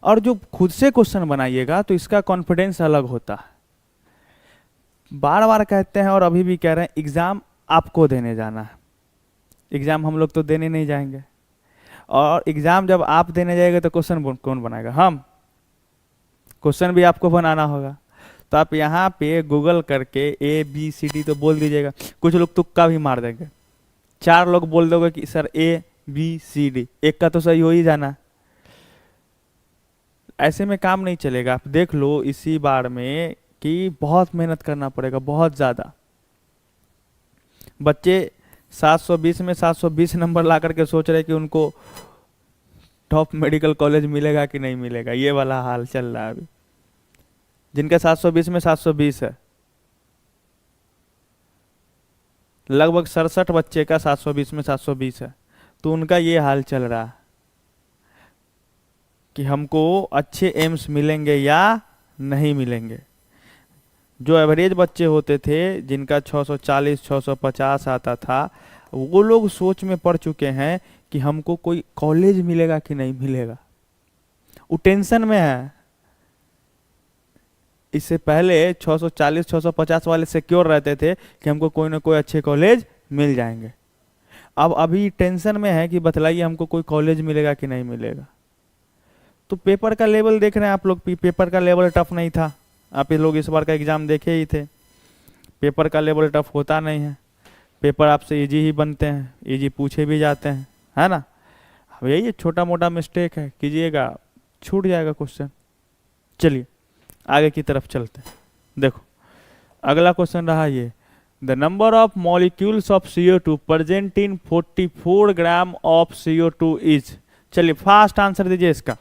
और जो खुद से क्वेश्चन बनाइएगा तो इसका कॉन्फिडेंस अलग होता है। बार बार कहते हैं और अभी भी कह रहे हैं, एग्जाम आपको देने जाना है, एग्जाम हम लोग तो देने नहीं जाएंगे। और एग्जाम जब आप देने जाएंगे तो क्वेश्चन कौन बनाएगा? हम। क्वेश्चन भी आपको बनाना होगा। तो आप यहाँ पे गूगल करके ABCD तो बोल दीजिएगा, कुछ लोग तुक्का भी मार देंगे। 4 लोग बोल दोगे कि सर ABCD, एक का तो सही हो ही जाना। ऐसे में काम नहीं चलेगा। आप देख लो इसी बार में कि बहुत मेहनत करना पड़ेगा, बहुत ज़्यादा। बच्चे 720 में 720 नंबर ला करके सोच रहे कि उनको टॉप मेडिकल कॉलेज मिलेगा कि नहीं मिलेगा, ये वाला हाल चल रहा है अभी। जिनका 720 में 720 है, लगभग 67 बच्चे का 720 में 720 है, तो उनका ये हाल चल रहा है कि हमको अच्छे एम्स मिलेंगे या नहीं मिलेंगे। जो एवरेज बच्चे होते थे जिनका 640 650 आता था, वो लोग सोच में पड़ चुके हैं कि हमको कोई कॉलेज मिलेगा कि नहीं मिलेगा, वो टेंशन में है। इससे पहले 640 650 वाले सिक्योर रहते थे कि हमको कोई ना कोई अच्छे कॉलेज मिल जाएंगे। अब अभी टेंशन में है कि बतलाइए हमको कोई कॉलेज मिलेगा कि नहीं मिलेगा। तो पेपर का लेवल देख रहे हैं आप लोग, पेपर का लेवल टफ नहीं था। आप ये लोग इस बार का एग्जाम देखे ही थे, पेपर का लेवल टफ होता नहीं है, पेपर आपसे इजी ही बनते हैं, इजी पूछे भी जाते हैं, है ना। अब यही छोटा मोटा मिस्टेक है, कीजिएगा छूट जाएगा क्वेश्चन। चलिए आगे की तरफ चलते हैं। देखो अगला क्वेश्चन रहा ये, the number of molecules of CO2 present in 44 gram of CO2 is. चलिए फास्ट आंसर दीजिए इसका।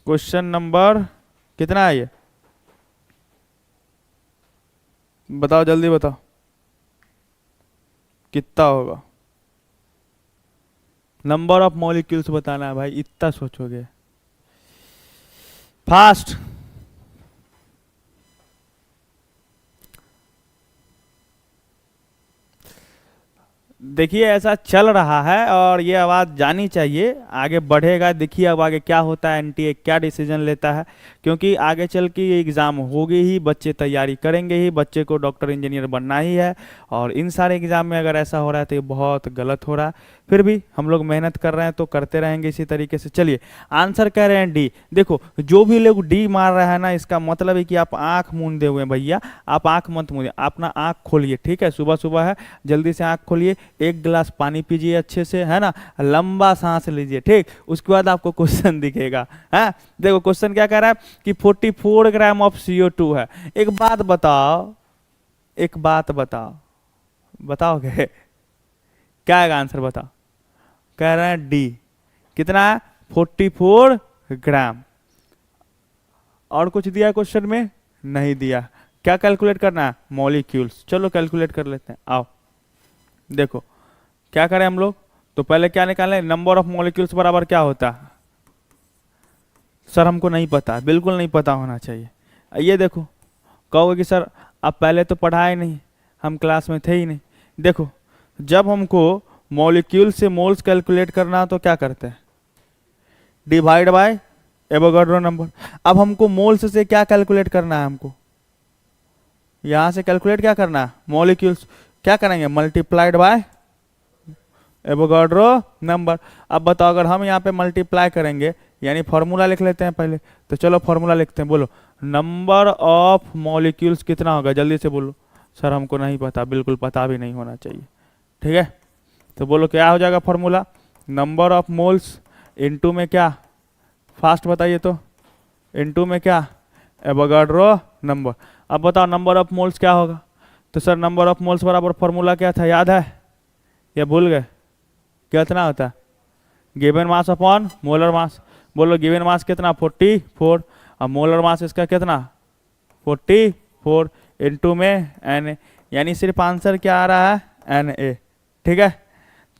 क्वेश्चन नंबर कितना है ये, बताओ जल्दी बताओ कितना होगा। नंबर ऑफ मॉलिक्यूल्स बताना है भाई, इतना सोचोगे, फास्ट। देखिए ऐसा चल रहा है और ये आवाज़ जानी चाहिए, आगे बढ़ेगा। देखिए अब आगे क्या होता है, एनटीए क्या डिसीजन लेता है, क्योंकि आगे चल के ये एग्ज़ाम होगी ही, बच्चे तैयारी करेंगे ही, बच्चे को डॉक्टर इंजीनियर बनना ही है। और इन सारे एग्ज़ाम में अगर ऐसा हो रहा है तो ये बहुत गलत हो रहा है। फिर भी हम लोग मेहनत कर रहे हैं तो करते रहेंगे इसी तरीके से। चलिए आंसर कह रहे हैं डी। देखो जो भी लोग डी मार रहा है ना, इसका मतलब है कि आप आँख मूंदे हुए हैं भैया, आप आँख मत मूंदिए, अपना आँख खोलिए, ठीक है। सुबह सुबह है, जल्दी से आँख खोलिए, एक गिलास पानी पीजिए अच्छे से, है ना, लंबा सांस लीजिए, ठीक। उसके बाद आपको क्वेश्चन दिखेगा। है देखो क्वेश्चन क्या कह रहा है कि 44 ग्राम ऑफ CO2 है। एक बात बताओ, एक बात बताओ, बताओगे क्या है आंसर, बताओ। कह रहे हैं डी, कितना है 44 ग्राम। और कुछ दिया क्वेश्चन में नहीं दिया। क्या कैलकुलेट करना है, मॉलिक्यूल्स। चलो कैलकुलेट कर लेते हैं, आओ। देखो क्या करें हम लोग, तो पहले क्या निकालें, नंबर ऑफ मॉलिक्यूल्स बराबर क्या होता है। सर हमको नहीं पता, बिल्कुल नहीं पता होना चाहिए। ये देखो, कहोगे कि सर आप पहले तो पढ़ाए नहीं, हम क्लास में थे ही नहीं। देखो जब हमको मॉलिक्यूल से मोल्स कैलकुलेट करना है तो क्या करते हैं, डिवाइड बाय एवोगाड्रो नंबर। अब हमको मोल्स से क्या कैलकुलेट करना है, हमको यहाँ से कैलकुलेट क्या करना है, मॉलिक्यूल्स। क्या करेंगे, मल्टीप्लाइड बाय एवोगाड्रो नंबर। अब बताओ अगर हम यहाँ पे मल्टीप्लाई करेंगे, यानी फॉर्मूला लिख लेते हैं पहले, तो चलो फॉर्मूला लिखते हैं। बोलो नंबर ऑफ मॉलिक्यूल्स कितना होगा, जल्दी से बोलो। सर हमको नहीं पता, बिल्कुल पता भी नहीं होना चाहिए, ठीक है। तो बोलो क्या हो जाएगा formula, number of moles into में क्या, फास्ट बताइए तो, इनटू में क्या, एवोगाड्रो नंबर। अब बताओ नंबर ऑफ मोल्स क्या होगा, तो सर नंबर ऑफ मोल्स बराबर फॉर्मूला क्या था, याद है या भूल गए, कितना होता है, गिवन मास अपॉन मोलर मास। बोलो गिवन मास कितना, 44, और मोलर मास इसका कितना 44 इनटू में Na, यानी सिर्फ आंसर क्या आ रहा है Na, ठीक है।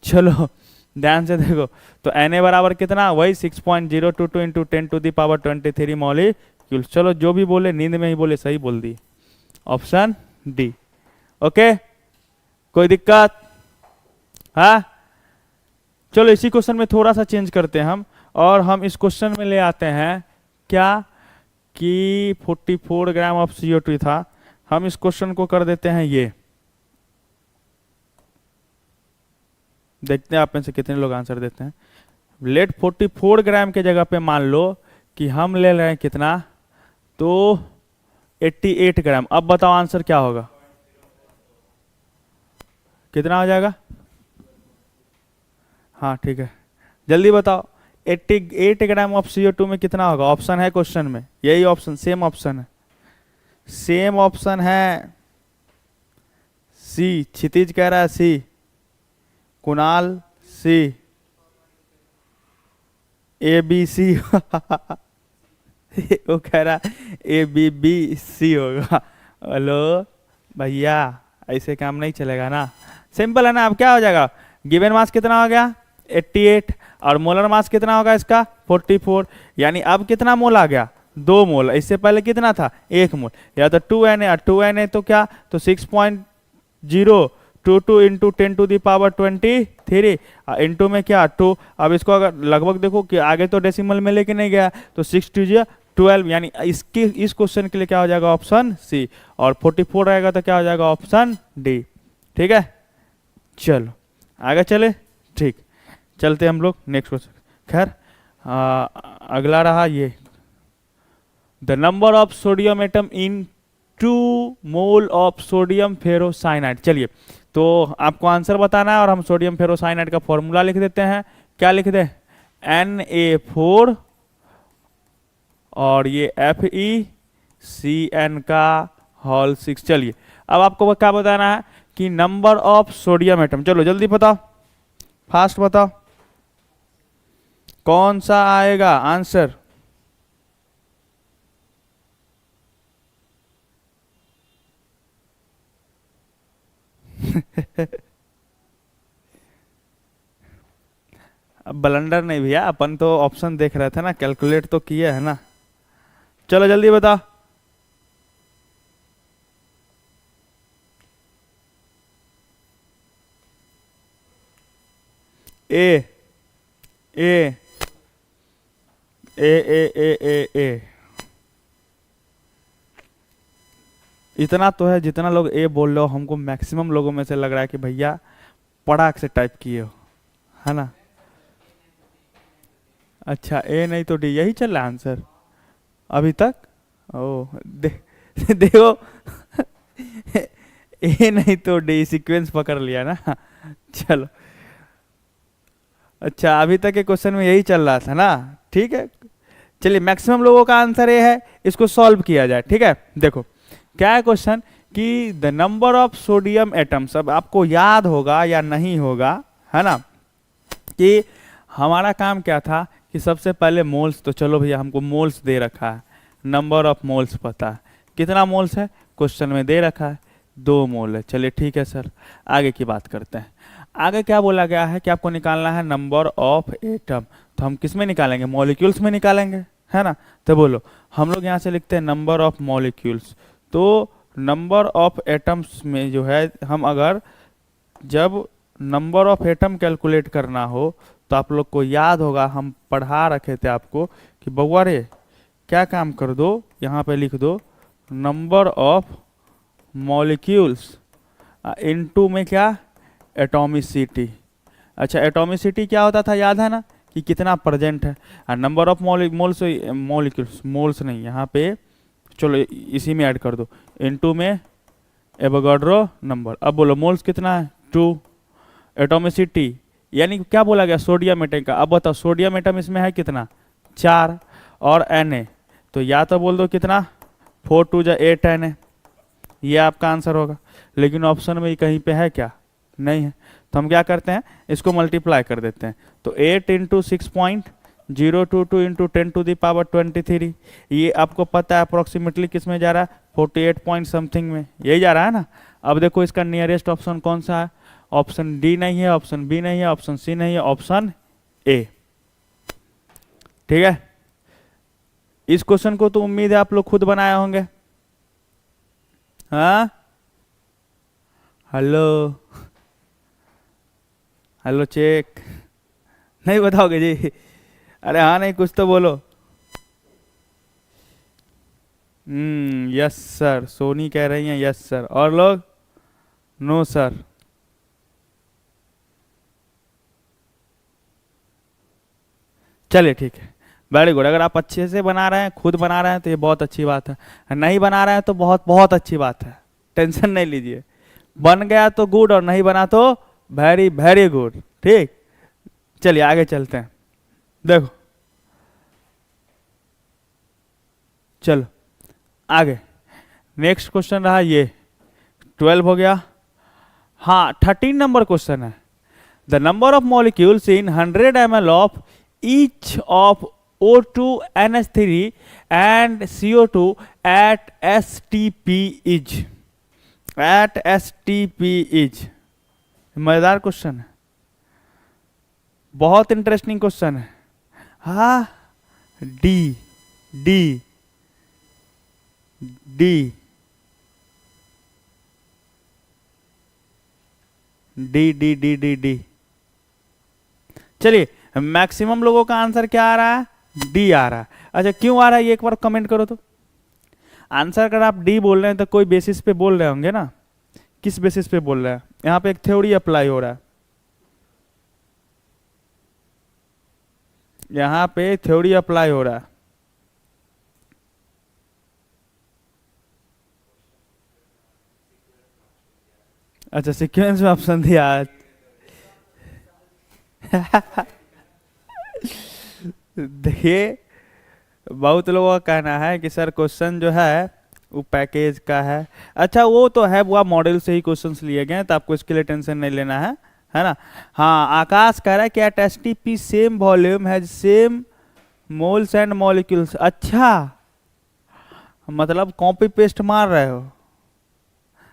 चलो ध्यान से देखो, तो Na बराबर कितना, वही 6.022 इंटू 10⁻23 मॉलिक्यूल्स। चलो जो भी बोले नींद में ही बोले, सही बोल दी, ऑप्शन डी। ओके कोई दिक्कत, हाँ। चलो इसी क्वेश्चन में थोड़ा सा चेंज करते हैं हम, और हम इस क्वेश्चन में ले आते हैं क्या कि 44 ग्राम ऑफ CO2 था। हम इस क्वेश्चन को कर देते हैं ये, देखते हैं आप में से कितने लोग आंसर देते हैं। लेट 44 ग्राम के जगह पे मान लो कि हम ले रहे हैं कितना, तो 88 ग्राम। अब बताओ आंसर क्या होगा, कितना हो जाएगा, हाँ ठीक है जल्दी बताओ। 88 ग्राम ऑफ CO2 में कितना होगा, ऑप्शन है क्वेश्चन में, यही ऑप्शन, सेम ऑप्शन है, सेम ऑप्शन है सी। क्षितिज कह रहा है सी, कुणाल सी, ABC वो कह रहा ABBC होगा। हेलो भैया ऐसे काम नहीं चलेगा ना, सिंपल है ना। अब क्या हो जाएगा, गिवन मास कितना हो गया 88, और मोलर मास कितना होगा इसका 44, यानी अब कितना मोल आ गया, 2 मोल। इससे पहले कितना था, 1 मोल, या तो 2Na, 2Na तो क्या, तो 6.022 इंटू 10⁻23 इंटू में क्या 2। अब इसको अगर लगभग देखो कि आगे तो डेसिमल में लेके नहीं गया, तो 6 2 12, यानी इसके इस क्वेश्चन के लिए क्या हो जाएगा, ऑप्शन सी। और 44 रहेगा तो क्या हो जाएगा, ऑप्शन डी, ठीक है। चलो आगे चले, ठीक, चलते हम लोग नेक्स्ट क्वेश्चन। खैर अगला रहा ये, the number of sodium atom in 2 mole of sodium ferrocyanide. चलिए, तो आपको आंसर बताना है और हम सोडियम फेरोसाइनाइड का फॉर्मूला लिख देते हैं। क्या लिख दे? Na4 और ये FeCN का होल 6। चलिए, अब आपको क्या बताना है कि नंबर ऑफ सोडियम एटम। चलो जल्दी बताओ, फास्ट बताओ, कौन सा आएगा आंसर? अब ब्लंडर नहीं भैया, अपन तो ऑप्शन देख रहे थे ना, कैलकुलेट तो किए है ना। चलो जल्दी बता। ए ए ए इतना तो है, जितना लोग ए बोल रहे हो हमको मैक्सिमम लोगों में से लग रहा है कि भैया पड़ाक से टाइप किए हो, है ना। अच्छा, ए नहीं तो डी, यही चल रहा है आंसर अभी तक। ओ देखो ए नहीं तो डी, सीक्वेंस पकड़ लिया ना। चलो, अच्छा अभी तक के क्वेश्चन में यही चल रहा था ना, ठीक है। चलिए, मैक्सिमम लोगों का आंसर ए है, इसको सॉल्व किया जाए, ठीक है। देखो क्या है क्वेश्चन कि the number of sodium atoms, अब आपको याद होगा या नहीं होगा, है ना, कि हमारा काम क्या था कि सबसे पहले मोल्स, तो चलो भैया हमको मोल्स दे रखा है, नंबर ऑफ मोल्स पता है, कितना मोल्स है क्वेश्चन में दे रखा है, 2 मोल है। चलिए ठीक है सर, आगे की बात करते हैं। आगे क्या बोला गया है कि आपको निकालना है नंबर ऑफ एटम। तो हम किस में निकालेंगे? मॉलिक्यूल्स में निकालेंगे, है ना। तो बोलो, हम लोग यहाँ से लिखते हैं नंबर ऑफ मॉलिक्यूल्स। तो नंबर ऑफ एटम्स में जो है, हम अगर जब नंबर ऑफ एटम कैलकुलेट करना हो तो आप लोग को याद होगा, हम पढ़ा रखे थे आपको कि बउआ रे क्या काम कर दो, यहाँ पे लिख दो नंबर ऑफ मॉलिक्यूल्स इनटू में क्या, एटॉमिसिटी। अच्छा, एटॉमिसिटी क्या होता था याद है ना, कि कितना प्रेजेंट है। और नंबर ऑफ मॉलिक्यूल्स, मोल्स नहीं, यहाँ पे चलो इसी में ऐड कर दो, इनटू में एवोगाड्रो नंबर। अब बोलो मोल्स कितना है? 2। एटॉमिसिटी यानी क्या बोला गया? सोडियम एटम का। अब बताओ सोडियम एटम इसमें है कितना? 4। और Na तो या तो बोल दो कितना, 4 2 जा 8 Na, ये आपका आंसर होगा। लेकिन ऑप्शन में कहीं पे है क्या? नहीं है। तो हम क्या करते हैं, इसको मल्टीप्लाई कर देते हैं। तो 8 into 6.022 into 10 to the power 23, ये आपको पता है अप्रोक्सीमेटली किस में जा रहा है? 48 पॉइंट समथिंग में, यही जा रहा है ना। अब देखो इसका नियरेस्ट ऑप्शन कौन सा है? ऑप्शन डी नहीं है, ऑप्शन बी नहीं है, ऑप्शन सी नहीं है, ऑप्शन ए। ठीक है, इस क्वेश्चन को तो उम्मीद है आप लोग खुद बनाए होंगे। हाँ, हेलो हेलो चेक, नहीं बताओगे जी? अरे हाँ नहीं, कुछ तो बोलो। यस सर, सोनी कह रही हैं यस सर, और लोग नो सर। चलिए ठीक है, वेरी गुड। अगर आप अच्छे से बना रहे हैं, खुद बना रहे हैं, तो ये बहुत अच्छी बात है। नहीं बना रहे हैं तो बहुत बहुत अच्छी बात है, टेंशन नहीं लीजिए। बन गया तो गुड, और नहीं बना तो वेरी वेरी गुड। ठीक, चलिए आगे चलते हैं। देखो चलो आगे, नेक्स्ट क्वेश्चन रहा ये, 12 हो गया। हाँ, 13 नंबर क्वेश्चन है। The number of molecules in 100 ml of each of O2 NH3 and CO2 at STP is, at STP is। मजेदार क्वेश्चन है, बहुत इंटरेस्टिंग क्वेश्चन है। हाँ, D D D D D D D D. चलिए, मैक्सिमम लोगों का आंसर क्या आ रहा है? डी आ रहा है। अच्छा, क्यों आ रहा है ये एक बार कमेंट करो तो। आंसर अगर आप डी बोल रहे हैं तो कोई बेसिस पे बोल रहे होंगे ना, किस बेसिस पे बोल रहे हैं? यहाँ पे एक थ्योरी अप्लाई हो रहा है। यहाँ पे थ्योरी अप्लाई हो रहा है। अच्छा, सीक्वेंस में ऑप्शन दिया है। देखिए, बहुत लोगों का कहना है कि सर क्वेश्चन जो है वो पैकेज का है। अच्छा, वो तो है, वो मॉडल से ही क्वेश्चंस लिए गए हैं, तो आपको इसके लिए टेंशन नहीं लेना है ना। हाँ, आकाश कह रहा है कि at STP same volume has same moles and molecules. अच्छा, मतलब कॉपी पेस्ट मार रहे हो।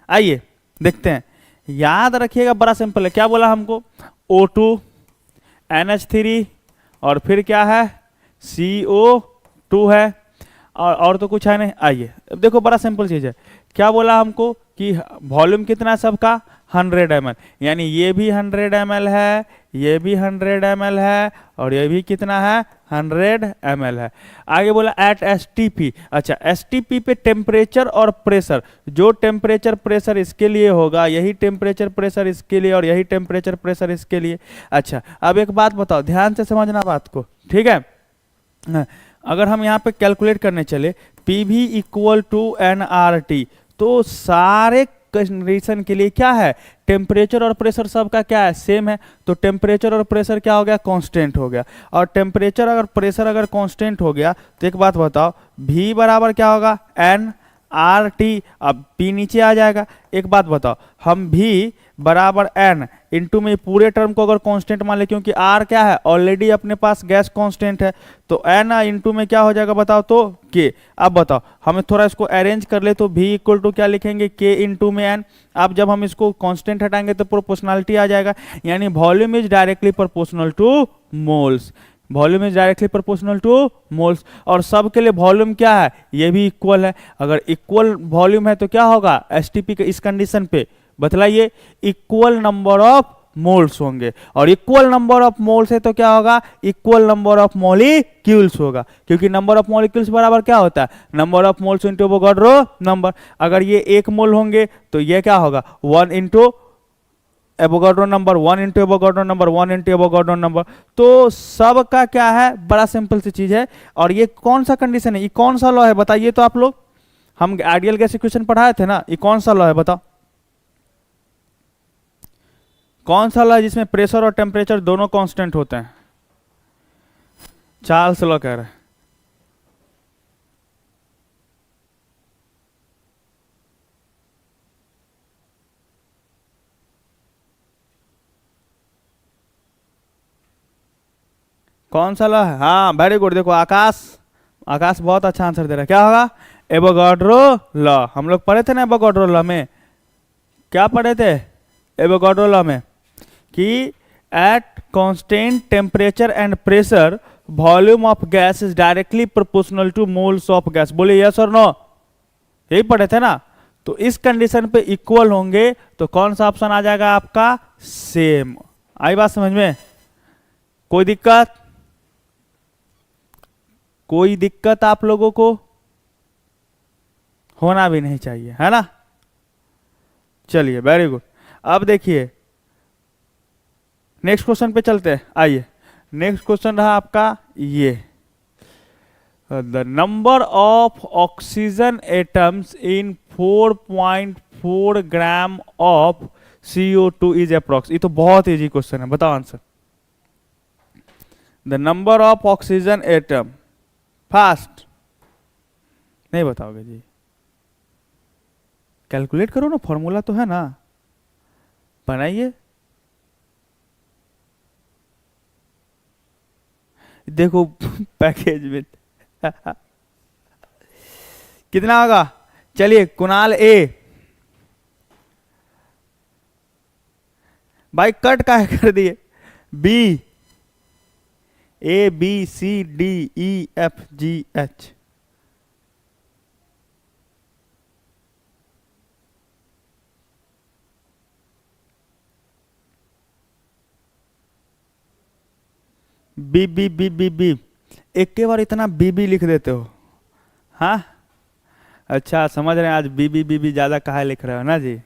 आइए देखते हैं, याद रखिएगा, बड़ा सिंपल है। क्या बोला हमको? O2 NH3 और फिर क्या है? CO2 है, और तो कुछ है नहीं। आइए अब देखो, बड़ा सिंपल चीज है। क्या बोला हमको कि वॉल्यूम कितना है सबका? 100 ml, यानी ये भी 100 ml है, ये भी 100 ml है, और ये भी कितना है? 100 ml है। आगे बोला एट एसटीपी। अच्छा, एसटीपी पे टेम्परेचर और प्रेशर, जो टेम्परेचर प्रेशर इसके लिए होगा, यही टेम्परेचर प्रेशर इसके लिए, और यही टेम्परेचर प्रेशर इसके लिए। अच्छा, अब एक बात बताओ, ध्यान से समझना बात को, ठीक है। अगर हम यहाँ पे कैलकुलेट करने चले P V equal to N R T, तो सारे कंडीशन के लिए क्या है? टेम्परेचर और प्रेशर सबका क्या है? सेम है। तो टेम्परेचर और प्रेशर क्या हो गया? कांस्टेंट हो गया। और टेम्परेचर अगर प्रेशर अगर कांस्टेंट हो गया, तो एक बात बताओ, V बराबर क्या होगा? N R T. अब P नीचे आ जाएगा। एक बात बताओ, हम V बराबर N इंटू में पूरे टर्म को अगर कांस्टेंट मान ले, क्योंकि R क्या है? ऑलरेडी अपने पास गैस कांस्टेंट है, तो N इंटू में क्या हो जाएगा बताओ तो? K। अब बताओ, हमें थोड़ा इसको अरेंज कर ले, तो V इक्वल टू क्या लिखेंगे? K इंटू में N। अब जब हम इसको कांस्टेंट हटाएंगे तो प्रोपोर्शनलिटी आ जाएगा, यानी volume is directly proportional two moles. Volume is directly proportional two moles, और सब के लिए वॉल्यूम क्या है? ये भी इक्वल है। अगर इक्वल वॉल्यूम है तो क्या होगा एसटीपी के इस कंडीशन पे? बतलाइए। इक्वल नंबर ऑफ मोल्स होंगे, और इक्वल नंबर ऑफ मोल्स है तो क्या होगा? इक्वल नंबर ऑफ मॉलिक्यूल्स होगा, क्योंकि नंबर ऑफ मॉलिक्यूल्स बराबर क्या होता है? Number of moles into Avogadro number. अगर ये 1 मोल होंगे तो ये क्या होगा? 1 into Avogadro number, 1 into Avogadro number, 1 into Avogadro number. तो सब का क्या है? बड़ा सिंपल सी चीज है। और ये कौन सा कंडीशन है? ये कौन सा लॉ है बताइए तो आप लोग? हम आइडियल गैस इक्वेशन पढ़ाए थे ना, ये कौन सा लॉ है बताओ? कौन सा लॉ है जिसमें प्रेशर और टेम्परेचर दोनों कांस्टेंट होते हैं? चार्ल्स लॉ कह रहे हैं। कौन सा लॉ है? हाँ, वेरी गुड। देखो आकाश, आकाश बहुत अच्छा आंसर दे रहा है। क्या होगा? Avogadro law. हम लोग पढ़े थे ना एवोगाड्रो लॉ में, क्या पढ़े थे एवोगाड्रो लॉ में? कि at constant temperature and pressure volume of gas is directly proportional two moles of gas. बोले यस और नो? यही पढ़े थे ना। तो इस कंडीशन पे इक्वल होंगे तो कौन सा ऑप्शन आ जाएगा आपका? सेम। आई बात समझ में? कोई दिक्कत? कोई दिक्कत आप लोगों को होना भी नहीं चाहिए, है ना। चलिए, वेरी गुड। अब देखिए नेक्स्ट क्वेश्चन पे चलते हैं। आइए, नेक्स्ट क्वेश्चन रहा आपका ये, the number of oxygen atoms in 4.4 gram of CO2 is approx. ये तो बहुत इजी क्वेश्चन है, बताओ answer. The number of oxygen atom, fast नहीं बताओगे जी? कैलकुलेट करो ना, फॉर्मूला तो है ना, बनाइए। देखो पैकेज में कितना होगा? चलिए कुणाल ए, भाई कट का कर दिए। B, ABCDEFGH, B. एक के बार इतना बी लिख देते हो? हाँ, अच्छा समझ रहे हैं। आज बी ज्यादा कहा लिख रहे हो ना जी?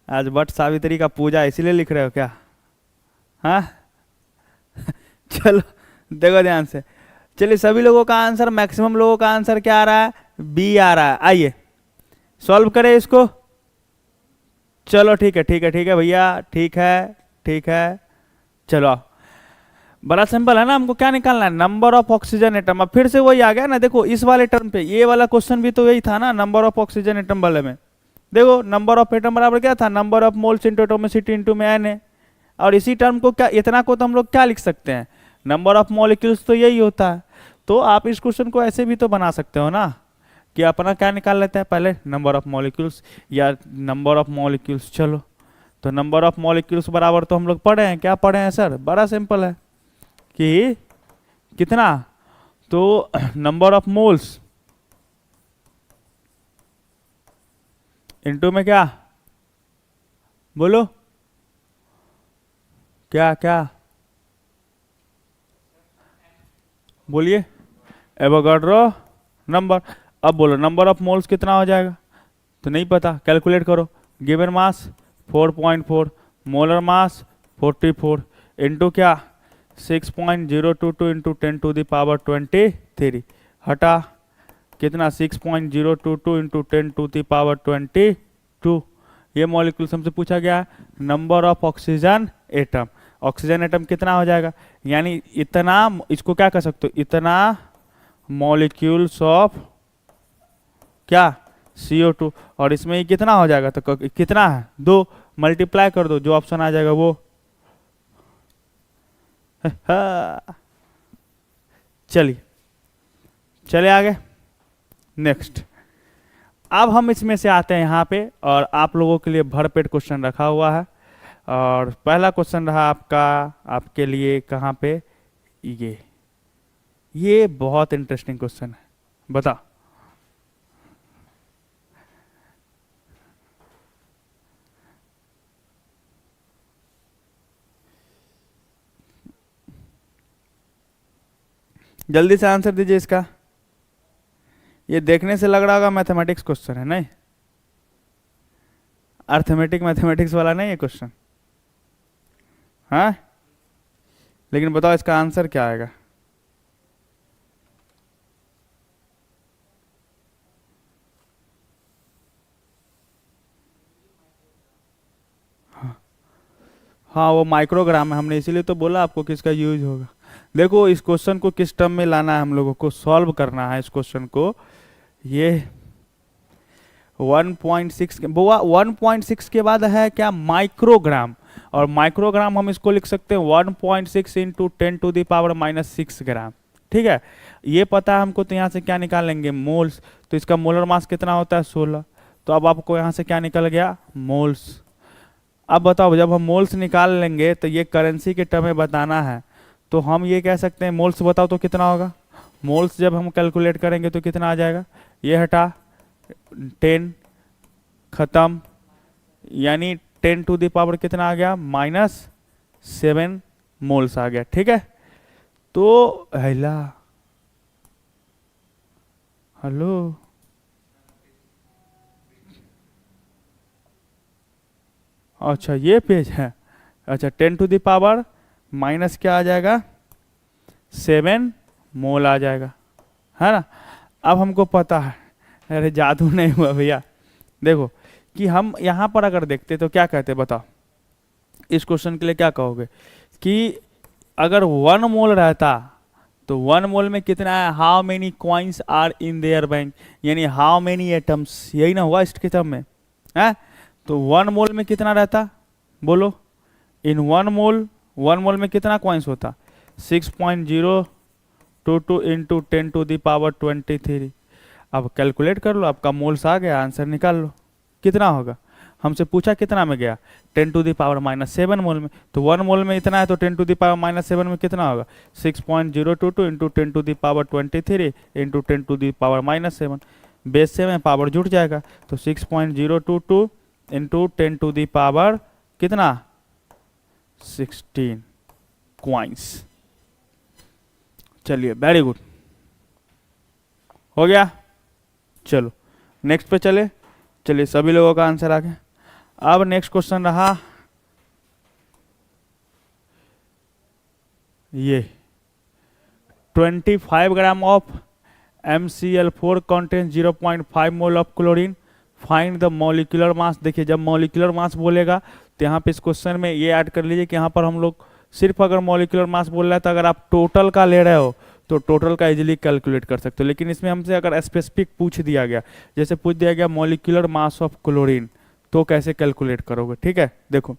आज वट सावित्री का पूजा इसीलिए लिख रहे हो क्या? हाँ चलो देखो ध्यान से। चलिए सभी लोगों का आंसर, मैक्सिमम लोगों का आंसर क्या आ रहा है, बी आ रहा है। आइए सॉल्व करें इसको। चलो ठीक है ठीक है ठीक है भैया, ठीक है ठीक है। चलो आओ। बड़ा सिंपल है ना, हमको क्या निकालना है, नंबर ऑफ ऑक्सीजन एटम। अब फिर से वही आ गया ना, देखो इस वाले टर्म पे ये वाला क्वेश्चन भी तो यही था ना, नंबर ऑफ ऑक्सीजन एटम वाले में। देखो नंबर ऑफ एटम बराबर क्या था, number of moles into atomicity into में एन है। और इसी टर्म को क्या, इतना को तो हम लोग क्या लिख सकते हैं, नंबर ऑफ मॉलिक्यूल्स, तो यही होता है। तो आप इस क्वेश्चन को ऐसे भी तो बना सकते हो ना, कि अपना क्या निकाल लेते हैं पहले, नंबर ऑफ मॉलिक्यूल्स या नंबर ऑफ मॉलिक्यूल्स। चलो तो नंबर ऑफ मॉलिक्यूल्स बराबर तो हम लोग पढ़े हैं, क्या पढ़े हैं सर, बड़ा सिंपल है कि कितना, तो नंबर ऑफ मोल्स इनटू में क्या, बोलो क्या क्या, बोलिए, एवोगाड्रो नंबर। अब बोलो नंबर ऑफ मोल्स कितना हो जाएगा, तो नहीं पता, कैलकुलेट करो। Given mass 4.4, molar mass 44 into क्या 6.022 इंटू 10⁻23। हटा कितना 6.022 इंटू 10⁻22। ये मॉलिक्यूल्स हमसे पूछा गया। Number of oxygen atom, oxygen atom कितना हो जाएगा, यानी इतना, इसको क्या कर सकते हो, इतना मॉलिक्यूल्स ऑफ क्या CO2। और इसमें ये कितना हो जाएगा, तो कितना है 2, मल्टीप्लाई कर दो, जो ऑप्शन आ जाएगा वो। चलिए चले आगे नेक्स्ट। अब हम इसमें से आते हैं यहाँ पे, और आप लोगों के लिए भरपेट क्वेश्चन रखा हुआ है। और पहला क्वेश्चन रहा आपका, आपके लिए कहाँ पे, ये बहुत इंटरेस्टिंग क्वेश्चन है, बता। जल्दी से आंसर दीजिए इसका। ये देखने से लग रहा होगा मैथमेटिक्स क्वेश्चन है, नहीं अर्थमेटिक मैथमेटिक्स वाला नहीं है क्वेश्चन, हाँ। लेकिन बताओ इसका आंसर क्या आएगा। हाँ वो माइक्रोग्राम है, हमने इसीलिए तो बोला आपको किसका यूज होगा। देखो इस क्वेश्चन को किस टर्म में लाना है, हम लोगों को सॉल्व करना है इस क्वेश्चन को। ये 1.6 1.6 के बाद है क्या, माइक्रोग्राम। और माइक्रोग्राम हम इसको लिख सकते हैं 1.6 इंटू 10⁻⁻6 ग्राम, ठीक है। ये पता है हमको, तो यहाँ से क्या निकालेंगे, मोल्स। तो इसका मोलर मास कितना होता है 16। तो अब आपको यहाँ से क्या निकल गया, मोल्स। अब बताओ जब हम मोल्स निकाल लेंगे तो ये करेंसी के टर्म में बताना है, तो हम ये कह सकते हैं मोल्स बताओ तो कितना होगा। मोल्स जब हम कैलकुलेट करेंगे तो कितना आ जाएगा, ये हटा 10 खत्म, यानी 10⁻ कितना आ गया, -7 मोल्स आ गया, ठीक है। तो हेलो अच्छा ये पेज है, अच्छा 10⁻, माइनस क्या आ जाएगा 7 मोल आ जाएगा, है ना। अब हमको पता है, अरे जादू नहीं हुआ भैया। देखो कि हम यहाँ पर अगर देखते तो क्या कहते, बताओ इस क्वेश्चन के लिए क्या कहोगे, कि अगर 1 मोल रहता तो 1 मोल में कितना है, how many coins are in their bank, यानी हाउ मेनी एटम्स, यही ना हुआ इस किताब में, है। तो 1 मोल में कितना रहता, बोलो, इन 1 मोल में कितना कॉइन्स होता, 6.022 इंटू 10⁻23। अब कैलकुलेट कर लो, आपका मोल्स आ गया, आंसर निकाल लो कितना होगा। हमसे पूछा कितना में गया, 10⁻⁻7 मोल में। तो 1 मोल में इतना है, तो 10⁻⁻7 में कितना होगा, 6.022 इंटू 10⁻23 इंटू 10⁻⁻7। बेस से में पावर जुट जाएगा, तो 6.022 इंटू 10⁻, कितना 16 क्वाइंस। चलिए वेरी गुड, हो गया। चलो नेक्स्ट पे चले, चलिए सभी लोगों का आंसर आ गया। अब नेक्स्ट क्वेश्चन रहा ये, 25 gram of MCl4 contains 0.5 mole of chlorine, find the molecular mass. देखिए जब मॉलिक्यूलर मास बोलेगा तो यहाँ पे इस क्वेश्चन में ये ऐड कर लीजिए कि यहाँ पर हम लोग सिर्फ अगर मॉलिक्यूलर मास बोल रहा है तो अगर आप टोटल का ले रहे हो तो टोटल का इजीली कैलकुलेट कर सकते हो, लेकिन इसमें हमसे अगर स्पेसिफिक पूछ दिया गया, जैसे पूछ दिया गया मॉलिक्यूलर मास ऑफ क्लोरीन, तो कैसे कैलकुलेट करोगे। ठीक है, देखो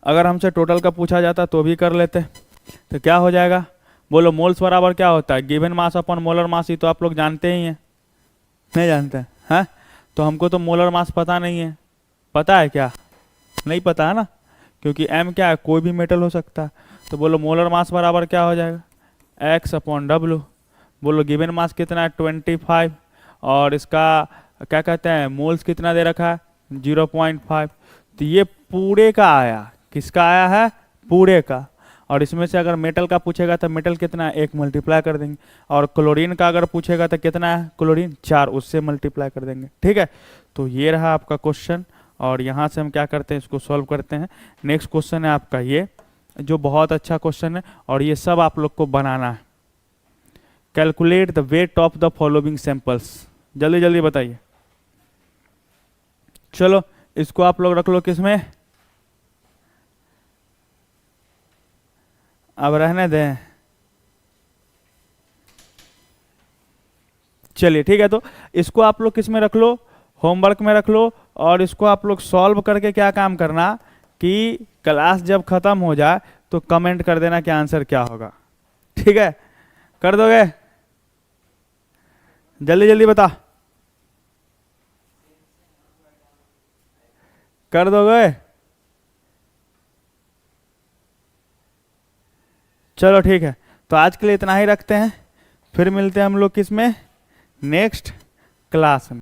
अगर हमसे टोटल का पूछा जाता तो भी कर लेते, तो क्या हो जाएगा, बोलो मोल्स बराबर क्या होता है, given mass upon molar mass. ही तो आप लोग जानते ही हैं, नहीं जानते हैं? हाँ, तो हमको तो मोलर मास पता नहीं है, पता है क्या, नहीं पता है ना, क्योंकि m क्या है, कोई भी मेटल हो सकता है। तो बोलो मोलर मास बराबर क्या हो जाएगा, x अपॉन डब्लू। बोलो गिवन मास कितना है 25, और इसका क्या कहते हैं मोल्स कितना दे रखा है 0.5। तो ये पूरे का आया, किसका आया है, पूरे का। और इसमें से अगर मेटल का पूछेगा तो मेटल कितना है 1 मल्टीप्लाई कर देंगे, और क्लोरीन का अगर पूछेगा तो कितना है क्लोरीन 4, उससे मल्टीप्लाई कर देंगे। ठीक है, तो ये रहा आपका क्वेश्चन, और यहाँ से हम क्या करते हैं इसको सॉल्व करते हैं। नेक्स्ट क्वेश्चन है आपका ये, जो बहुत अच्छा क्वेश्चन है, और ये सब आप लोग को बनाना है। Calculate the weight of the following samples, जल्दी जल्दी बताइए। चलो इसको आप लोग रख लो किसमें, अब रहने दें, चलिए ठीक है। तो इसको आप लोग किस में रख लो, होमवर्क में रख लो, और इसको आप लोग सॉल्व करके क्या काम करना कि क्लास जब खत्म हो जाए तो कमेंट कर देना कि आंसर क्या होगा। ठीक है, कर दोगे, जल्दी जल्दी बता, कर दोगे। चलो ठीक है, तो आज के लिए इतना ही रखते हैं, फिर मिलते हैं हम लोग किस में, नेक्स्ट क्लास में।